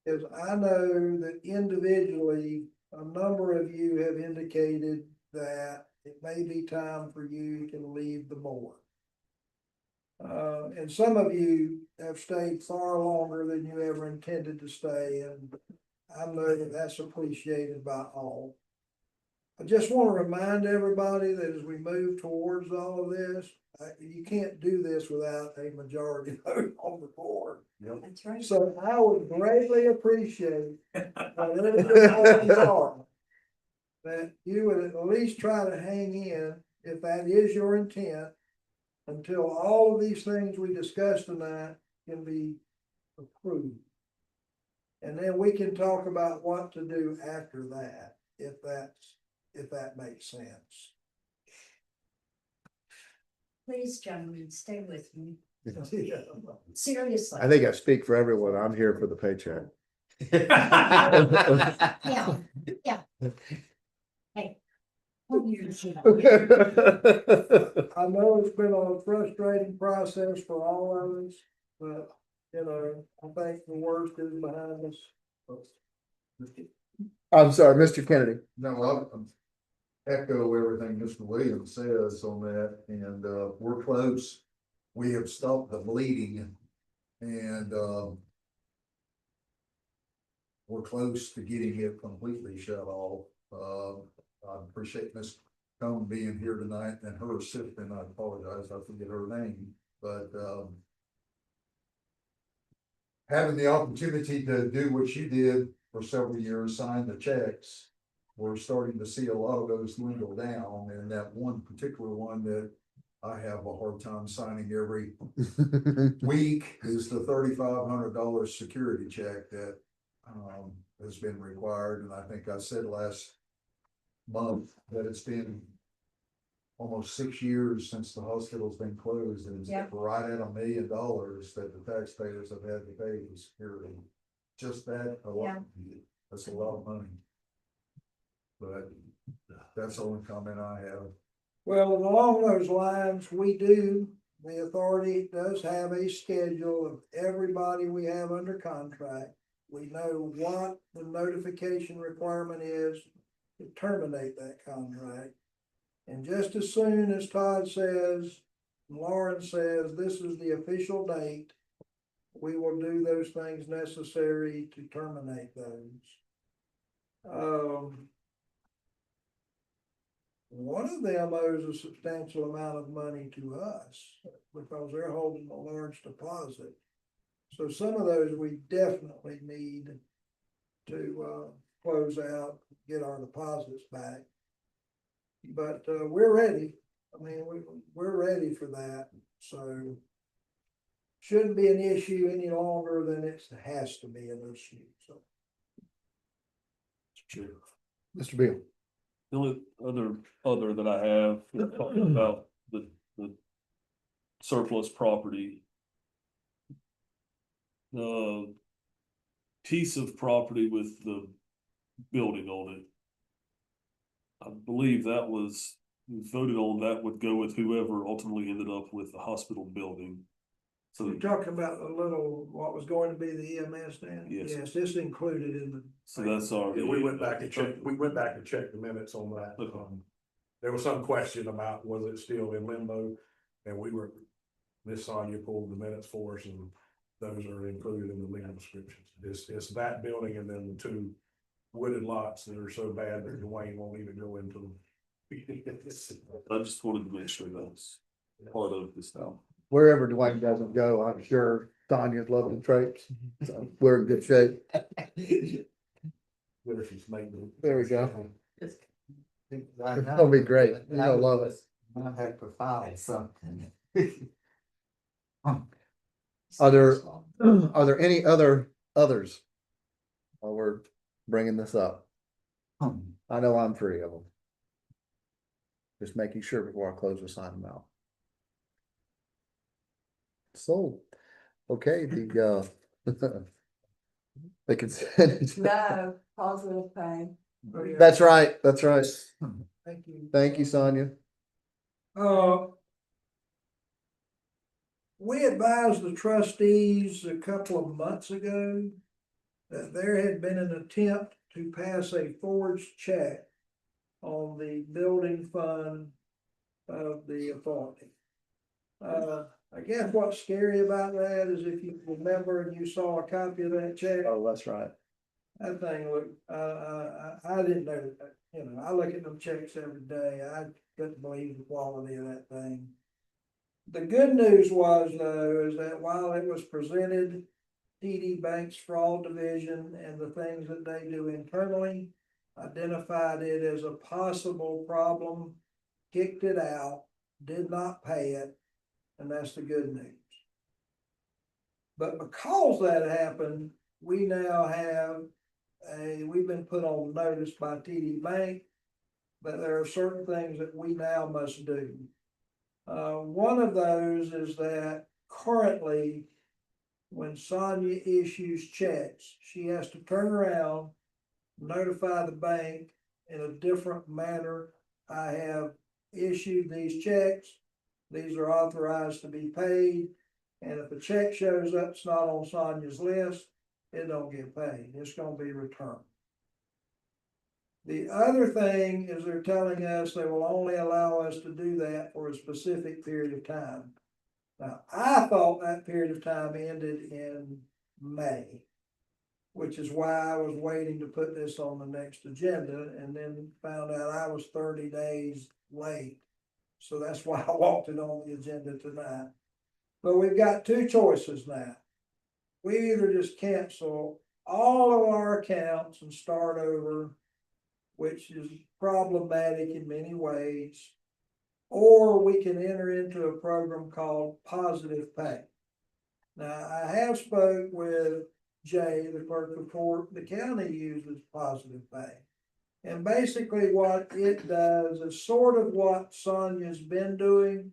Is I know that individually, a number of you have indicated that it may be time for you to leave the board. And some of you have stayed far longer than you ever intended to stay, and I know that that's appreciated by all. I just want to remind everybody that as we move towards all of this, you can't do this without a majority vote on the board. That's right. So I would greatly appreciate that you would at least try to hang in, if that is your intent, until all of these things we discussed tonight can be approved. And then we can talk about what to do after that, if that makes sense. Please, gentlemen, stay with me. Seriously. I think I speak for everyone. I'm here for the paycheck. Yeah, yeah. Hey. Hold your shit up. I know it's been a frustrating process for all of us, but, you know, I think the worst is behind us. I'm sorry, Mr. Kennedy. no, I'm echo everything Mr. Williams says on that, and we're close. We have stopped the bleeding, and we're close to getting it completely shut off. I appreciate Ms. Cone being here tonight and her assistant. I apologize, I forget her name, but having the opportunity to do what you did for several years, sign the checks. We're starting to see a lot of those dwindle down, and that one particular one that I have a hard time signing every week is the $3,500 security check that has been required, and I think I said last month that it's been almost 6 years since the hospital's been closed, and it's Yeah. right at $1 million that the taxpayers have had to pay for security. Just that alone, that's a lot of money. But that's the only comment I have. Well, along those lines, the authority does have a schedule of everybody we have under contract. We know what the notification requirement is to terminate that contract. And just as soon as Todd says, Lauren says, this is the official date, we will do those things necessary to terminate those. One of them owes a substantial amount of money to us because they're holding a large deposit. So some of those we definitely need to close out, get our deposits back. But we're ready. I mean, we're ready for that. So shouldn't be an issue any longer than it has to be an issue. So. Sure. Mr. Beal. The only other that I have, talking about the surplus property. The piece of property with the building on it. I believe that was voted on, that would go with whoever ultimately ended up with the hospital building. So You're talking about the little, what was going to be the EMS stand? Yes. Yes, it's included in the. So that's our. Yeah, we went back and checked the minutes on that. Okay. There was some question about was it still in limbo? And Miss Sonia pulled the minutes for us, and those are included in the legal descriptions. It's that building and then the two wooded lots that are so bad that Dwayne won't even go into them. I just wanted to make sure that's part of this now. Wherever Dwayne doesn't go, I'm sure Tanya's loving traipse. So we're in good shape. Whether she's making. There we go. It's It'll be great. You'll love it. I have to file something. Are there any others? While we're bringing this up, I know I'm 3 of them. Just making sure before I close the sign them out. So, okay, the consent. No, positive pay. That's right, that's right. Thank you. Thank you, Sonia. We advised the trustees a couple of months ago that there had been an attempt to pass a forged check on the building fund of the authority. I guess what's scary about that is if you remember and you saw a copy of that check. Oh, that's right. That thing looked, I didn't know, I look at them checks every day. I couldn't believe the quality of that thing. The good news was though, is that while it was presented, TD Bank's fraud division and the things that they do internally identified it as a possible problem, kicked it out, did not pay it, and that's the good news. But because that happened, we now have we've been put on notice by TD Bank that there are certain things that we now must do. One of those is that currently, when Sonia issues checks, she has to turn around, notify the bank in a different manner. I have issued these checks. These are authorized to be paid. And if a check shows up, it's not on Sonia's list, it don't get paid. It's gonna be returned. The other thing is they're telling us they will only allow us to do that for a specific period of time. Now, I thought that period of time ended in May, which is why I was waiting to put this on the next agenda and then found out I was 30 days late. So that's why I walked it on the agenda tonight. But we've got two choices now. we either just cancel all of our accounts and start over, which is problematic in many ways, or we can enter into a program called positive pay. Now, I have spoke with Jay, the clerk of court, the county uses positive pay. And basically what it does is sort of what Sonia's been doing,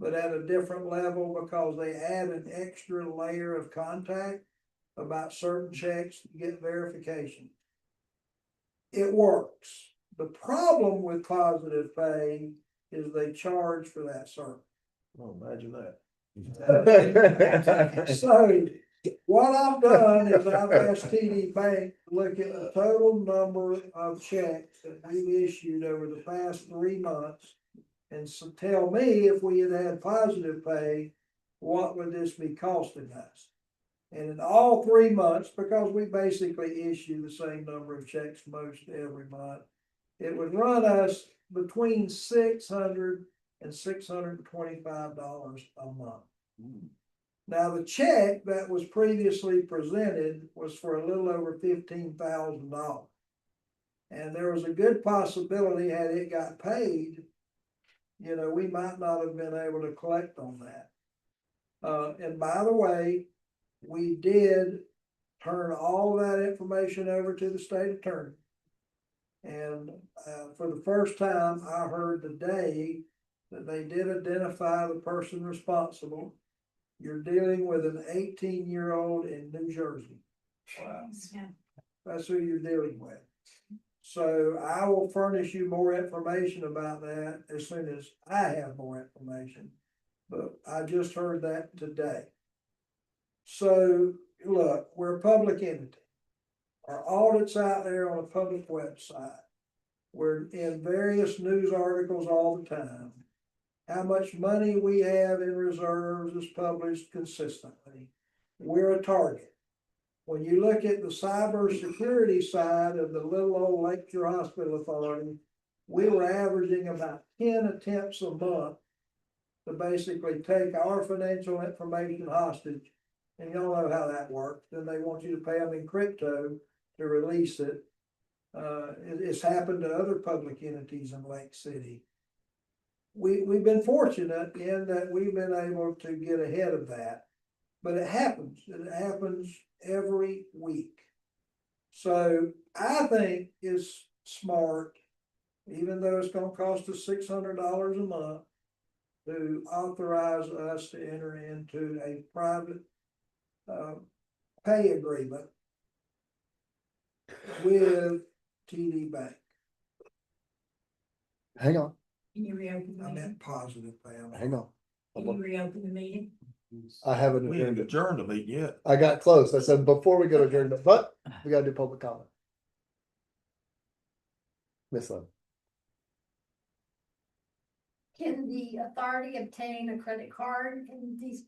but at a different level because they add an extra layer of contact about certain checks to get verification. It works. The problem with positive pay is they charge for that service. Oh, imagine that. So what I've done is I've asked TD Bank to look at the total number of checks that we've issued over the past 3 months. And so tell me if we had had positive pay, what would this be costing us? And in all 3 months, because we basically issue the same number of checks most every month, it would run us between $600 and $625 a month. Now, the check that was previously presented was for a little over $15,000. And there was a good possibility had it got paid, we might not have been able to collect on that. And by the way, we did turn all of that information over to the state attorney. And for the first time, I heard today that they did identify the person responsible. You're dealing with an 18-year-old in New Jersey. Wow. That's who you're dealing with. So I will furnish you more information about that as soon as I have more information. But I just heard that today. So look, we're a public entity. Our audit's out there on a public website. We're in various news articles all the time. How much money we have in reserves is published consistently. We're a target. When you look at the cybersecurity side of the little old Lakeshore Hospital Authority, we were averaging about 10 attempts a month to basically take our financial information hostage. And y'all know how that works. Then they want you to pay them in crypto to release it. It's happened to other public entities in Lake City. We've been fortunate in that we've been able to get ahead of that, but it happens every week. So I think it's smart, even though it's gonna cost us $600 a month, to authorize us to enter into a private pay agreement with TD Bank. Hang on, Can you reopen the I meeting? meant positive pay. hang on. Can you reopen the meeting? I haven't We haven't adjourned. adjourned the meeting yet. I got close. I said before we go to adjournment, but we gotta do public comment. Miss Lynn. Can the authority obtain a credit card and these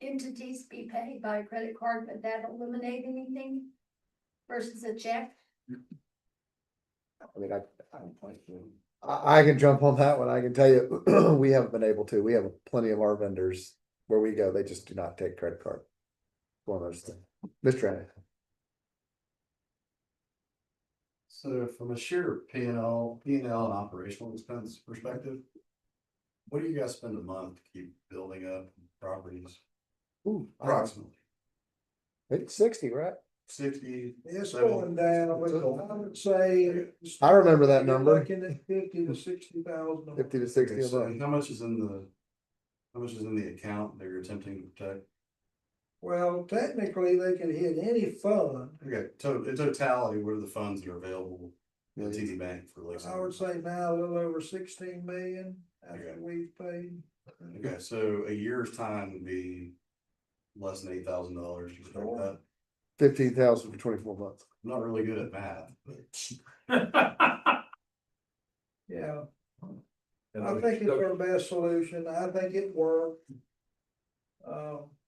entities be paid by a credit card, but that eliminate anything versus a check? I mean, I can jump on that one. I can tell you, we haven't been able to. We have plenty of our vendors where we go, they just do not take credit card. One of those things. Mr. Andy. So from a sheer P&L and operational expense perspective, what do you guys spend a month to keep building up properties? Ooh, Approximately it's 60, right? 60. It's 70. going down, I would say. I remember that you're number. Looking at 50 to 60,000. 50 to 60 Okay, a so month. how much is in the account that you're attempting to protect? Well, technically, they could hit any fund. Okay, in totality, what are the funds that are available in TD Bank for Lake I would say now a little over 16 million after Okay. we've paid. Okay, so a year's time would be less than $8,000, just like that. 15,000 for 24 months. I'm not really good at math, but Yeah, And I think it's our best solution. I think it worked.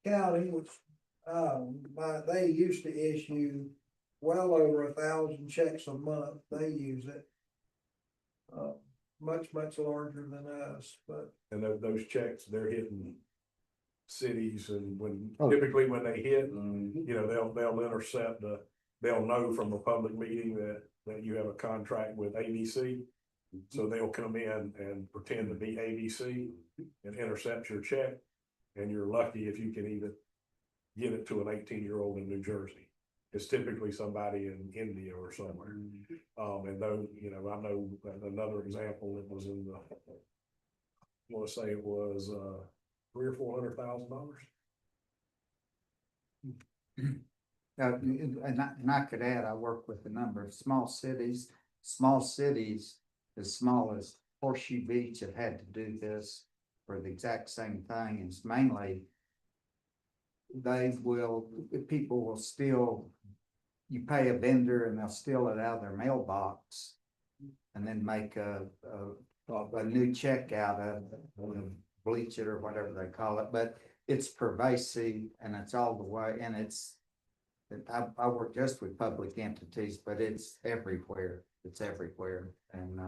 County, which, they used to issue well over 1,000 checks a month. They use it. Much larger than us, but And those checks, they're hitting cities and when, Oh. typically when they hit, you know, they'll intercept they'll know from a public meeting that you have a contract with ABC. So they'll come in and pretend to be ABC and intercept your check. And you're lucky if you can even get it to an 18-year-old in New Jersey. It's typically somebody in India or somewhere. And though, you know, I know another example, it was in the, I want to say it was, $300,000 or $400,000. And I could add, I work with a number of small cities as small as Horseshoe Beach have had to do this for the exact same thing. It's mainly people will steal, you pay a vendor and they'll steal it out of their mailbox and then make a new check out of it, bleach it or whatever they call it, but it's pervasive and it's all the way, and I work just with public entities, but it's everywhere. It's everywhere. And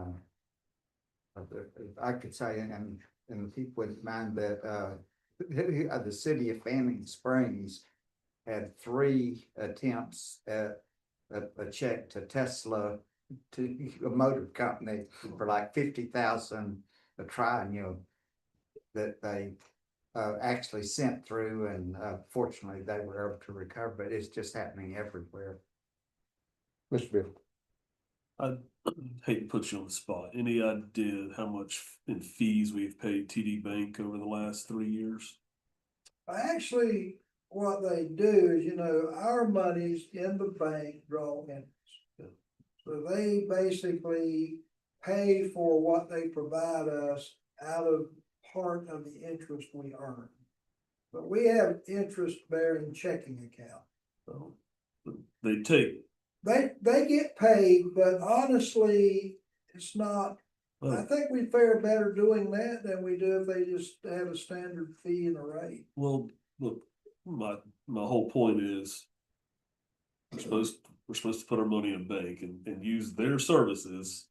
I could say, and people wouldn't mind that the city of Fanning Springs had 3 attempts at a check to Tesla, to a motor company for like 50,000 a triennial that they actually sent through, and fortunately they were able to recover, but it's just happening everywhere. Mr. Bill. I hate to put you on the spot. Any idea how much in fees we've paid TD Bank over the last 3 years? Actually, what they do is, you know, our money's in the bank draw interest. So they basically pay for what they provide us out of part of the interest we earn. But we have interest-bearing checking account. So they take. They get paid, but honestly, it's not, I think we fare better doing that than we do if they just have a standard fee and a rate. Well, look, my whole point is we're supposed to put our money in a bank and use their services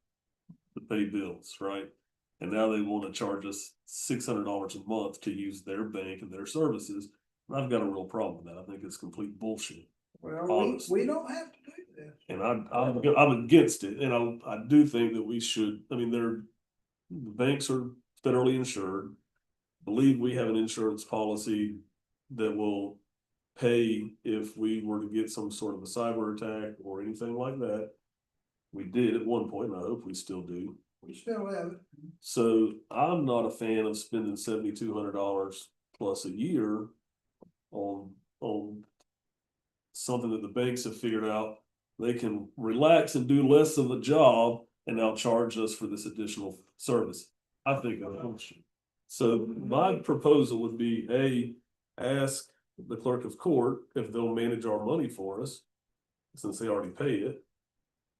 to pay bills, right? And now they want to charge us $600 a month to use their bank and their services. And I've got a real problem with that. I think it's complete bullshit. Well, we don't have to do that. And I'm against it. And I do think that we should, I mean, the banks are federally insured. I believe we have an insurance policy that will pay if we were to get some sort of a cyber attack or anything like that. We did at one point, and I hope we still do. We still have it. So I'm not a fan of spending $7,200 plus a year on something that the banks have figured out they can relax and do less of the job and now charge us for this additional service. I think that's bullshit. So my proposal would be ask the clerk of court if they'll manage our money for us, since they already pay it.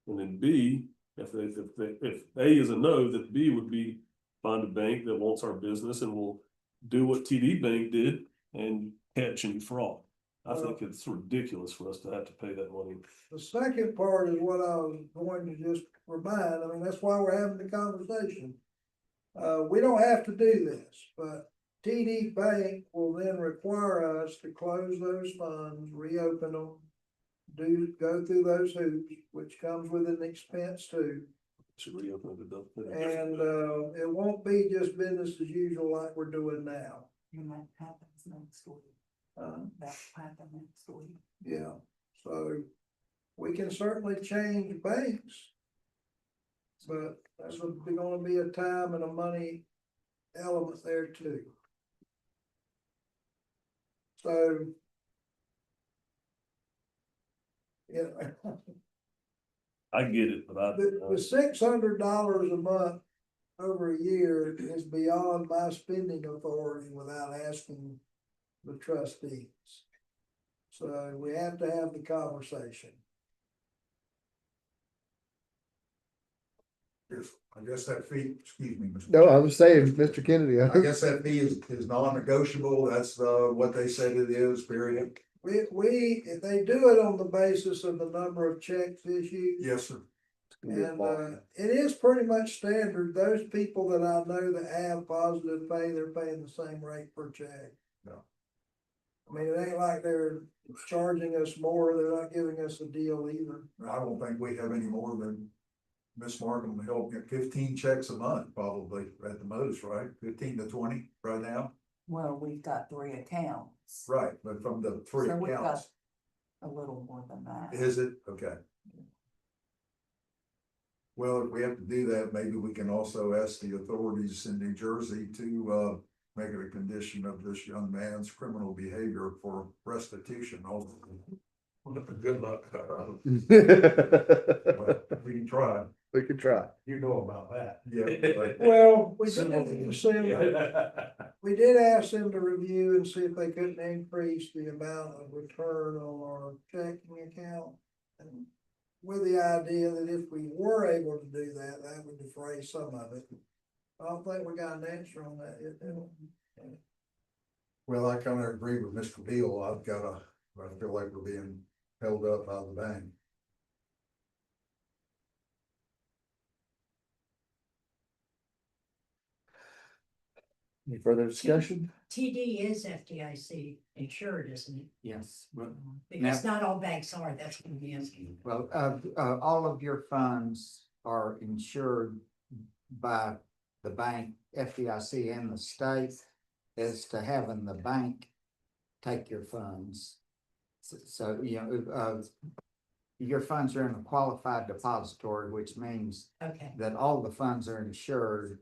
And then B, if A is a no, then B would be find a bank that wants our business and will do what TD Bank did and catch any fraud. I think it's ridiculous for us to have to pay that money. The second part is what I was going to just remind, I mean, that's why we're having the conversation. We don't have to do this, but TD Bank will then require us to close those funds, reopen them, go through those hoops, which comes with an expense too. Should reopen it. And it won't be just business as usual like we're doing now. And that happens next week. That happened next week. Yeah, so we can certainly change banks. But there's gonna be a time and a money element there too. So. Yeah. I get it, but The $600 a month over a year is beyond my spending authority without asking the trustees. So we have to have the conversation. I guess that fee, excuse me, Mr. No, I was saying, Mr. Kennedy. I guess that fee is non-negotiable. That's what they said it is, period. If they do it on the basis of the number of checks issued. Yes, sir. And it is pretty much standard. Those people that I know that have positive pay, they're paying the same rate per check. No. I mean, it ain't like they're charging us more, they're not giving us a deal either. I don't think we have any more than Miss Morgan will help get 15 checks a month, probably at the most, right? 15 to 20 right now. Well, we've got 3 accounts. Right, but from the three So we've got accounts, a little more than that. is it? Okay. Well, if we have to do that, maybe we can also ask the authorities in New Jersey to make it a condition of this young man's criminal behavior for restitution also. Good luck. But we can try. We could try. You know about that. Yeah. but- Well, we did ask them to review and see if they couldn't increase the amount of return on our checking account. And with the idea that if we were able to do that, that would defray some of it. I don't think we got an answer on that yet. Well, I kind of agree with Mr. Beal. I feel like we're being held up by the bank. Any further discussion? TD is FDIC insured, isn't it? Yes, well, Because not all banks are, that's what I'm asking. well, all of your funds are insured by the bank, FDIC and the state, as to having the bank take your funds. So, your funds are in a qualified depository, which means Okay, that all the funds are insured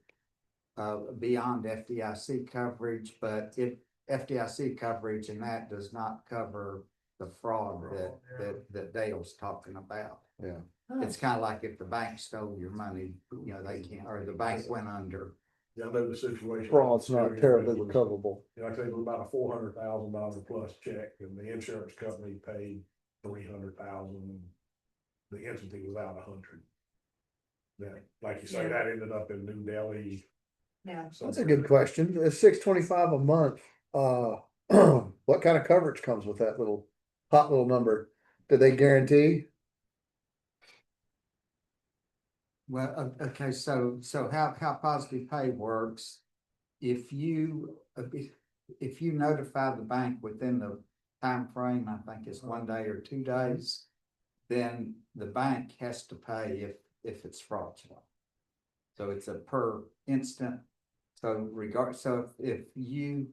beyond FDIC coverage, but if FDIC coverage, and that does not cover the fraud that Dale's talking about. Yeah. It's kind of like if the bank stole your money, they can't, or the bank went under. Yeah, I know the situation. Fraud's not terribly recoverable. Like I said, it was about a $400,000 plus check, and the insurance company paid 300,000. The entity was out 100. Yeah, like you say, Yeah. that ended up in New Delhi. yeah. That's a good question. It's $625 a month. What kind of coverage comes with that hot little number? Do they guarantee? Well, okay, so how positive pay works, if you notify the bank within the time frame, I think it's 1 day or 2 days, then the bank has to pay if it's fraudulent. So it's a per instant. So if you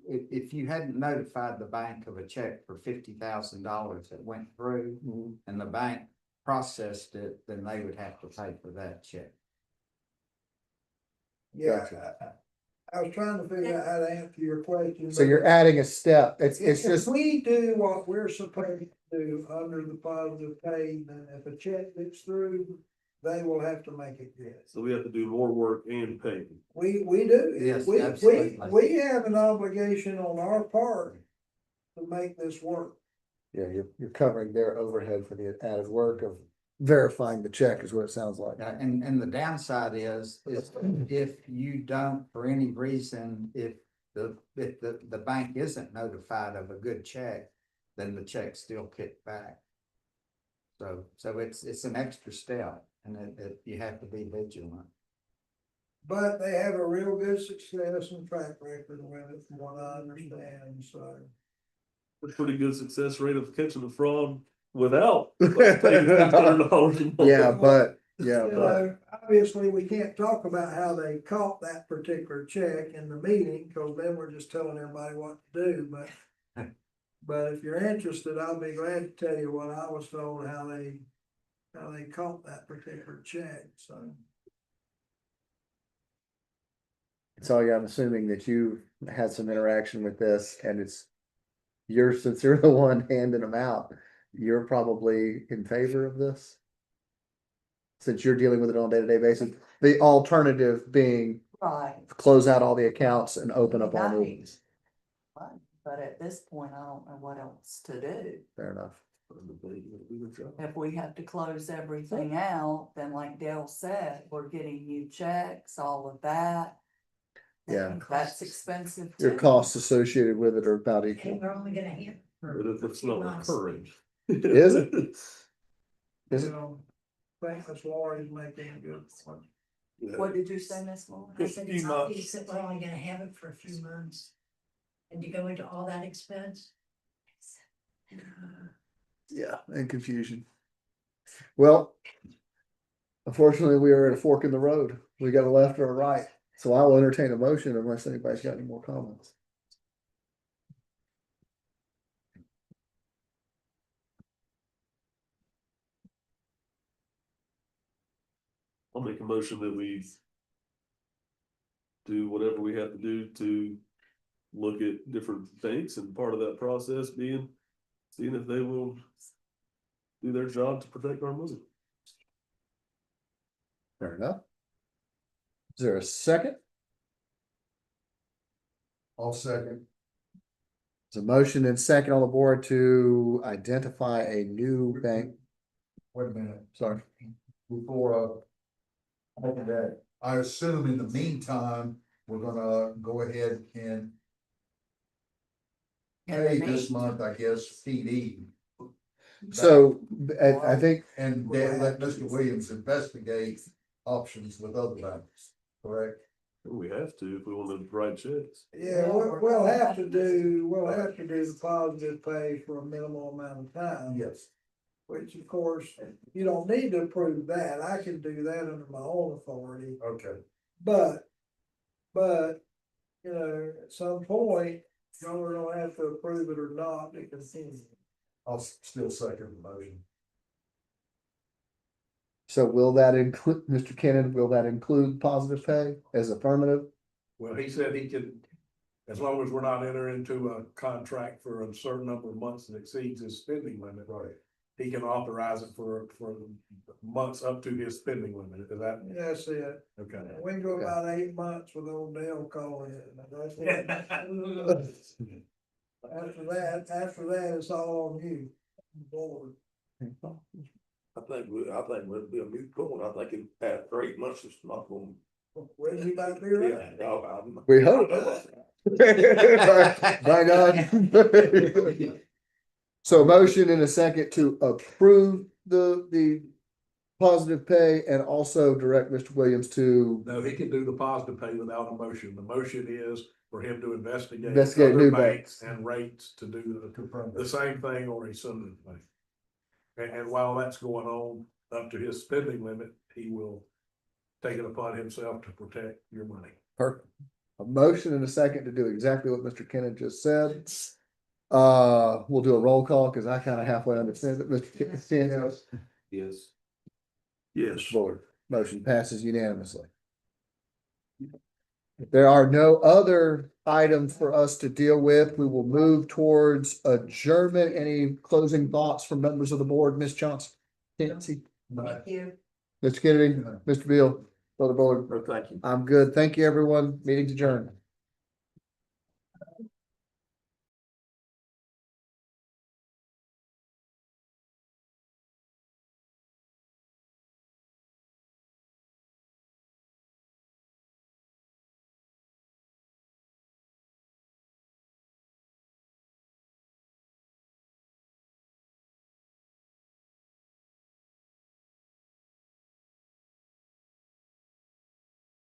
hadn't notified the bank of a check for $50,000 that went through, and the bank processed it, then they would have to pay for that check. Yeah, Gotcha. I was trying to figure out how to answer your question. So you're adding a step. It's If just, we do what we're supposed to do under the positive pay, then if a check gets through, they will have to make it good. So we have to do more work and pay. We do. Yes, We absolutely. have an obligation on our part to make this work. yeah, you're covering their overhead for the added work of verifying the check is what it sounds like. And the downside is if you don't, for any reason, if the bank isn't notified of a good check, then the check's still kicked back. So it's an extra step, and you have to be vigilant. But they have a real good success and track record with it, from what I understand, so. A pretty good success rate of catching the fraud without paying $600 a month. But obviously, we can't talk about how they caught that particular check in the meeting, because then we're just telling everybody what to do, but if you're interested, I'll be glad to tell you what I was told, how they caught that particular check, so. So yeah, I'm assuming that you had some interaction with this and since you're the one handing them out, you're probably in favor of this? Since you're dealing with it on a day-to-day basis, the alternative being Right. close out all the accounts and open up all new ones. But at this point, I don't know what else to do. Fair enough. If we have to close everything out, then like Dale said, we're getting new checks, all of that. Yeah. That's expensive Your too. costs associated with it are about And equal. we're only gonna have. But if it's not recurring. Is it? Is it? I think Ms. Laurie's making a good point. What did you say, Miss Laura? I said it's obvious that we're only gonna have it for a few months. And to go into all that expense, Yeah, and confusion. Well, unfortunately, we are at a fork in the road. We got a left or a right. So I will entertain a motion unless anybody's got any more comments. I'll make a motion that we do whatever we have to do to look at different banks, and part of that process being seeing if they will do their job to protect our money. Fair enough. Is there a second? I'll second. There's a motion and second on the board to identify a new bank. Wait a minute, Sorry. before, I assume in the meantime, we're gonna go ahead and pay this month, I guess, TD. So I think And then let Mr. Williams investigate options with other banks, correct? We have to if we want to write checks. Yeah, we'll have to do the positive pay for a minimal amount of time. Yes. Which of course, you don't need to approve that. I can do that under my own authority. Okay. But, you know, at some point, y'all are gonna have to approve it or not to continue. I'll still second the motion. so. Will that include, Mr. Kennan, will that include positive pay as affirmative? Well, he said he could, as long as we're not entering into a contract for a certain number of months that exceeds his spending limit. Right. He can authorize it for months up to his spending limit, is that? That's it. Okay. We can go about 8 months with old Dale calling it. That's it. After that, it's all on you. Board. I think we'll be a mute point. I think in after 8 months, it's not going. Where's you about to be right? We hope. By God. So a motion and a second to approve the positive pay and also direct Mr. Williams to No, he can do the positive pay without a motion. The motion is for him to investigate Investigate other new banks banks. and rates to do the same thing or a similar thing. And while that's going on, up to his spending limit, he will take it upon himself to protect your money. Perfect. A motion and a second to do exactly what Mr. Kennan just said. We'll do a roll call because I kind of halfway understand that Mr. Kennan. Yes. Yes. Board, motion passes unanimously. There are no other items for us to deal with. We will move towards adjournment. Any closing thoughts from members of the board, Ms. Johnson? Nancy? Thank you. Mr. Kennedy, Mr. Beal, Brother Bullard. Thank you. I'm good. Thank you, everyone. Meeting's adjourned.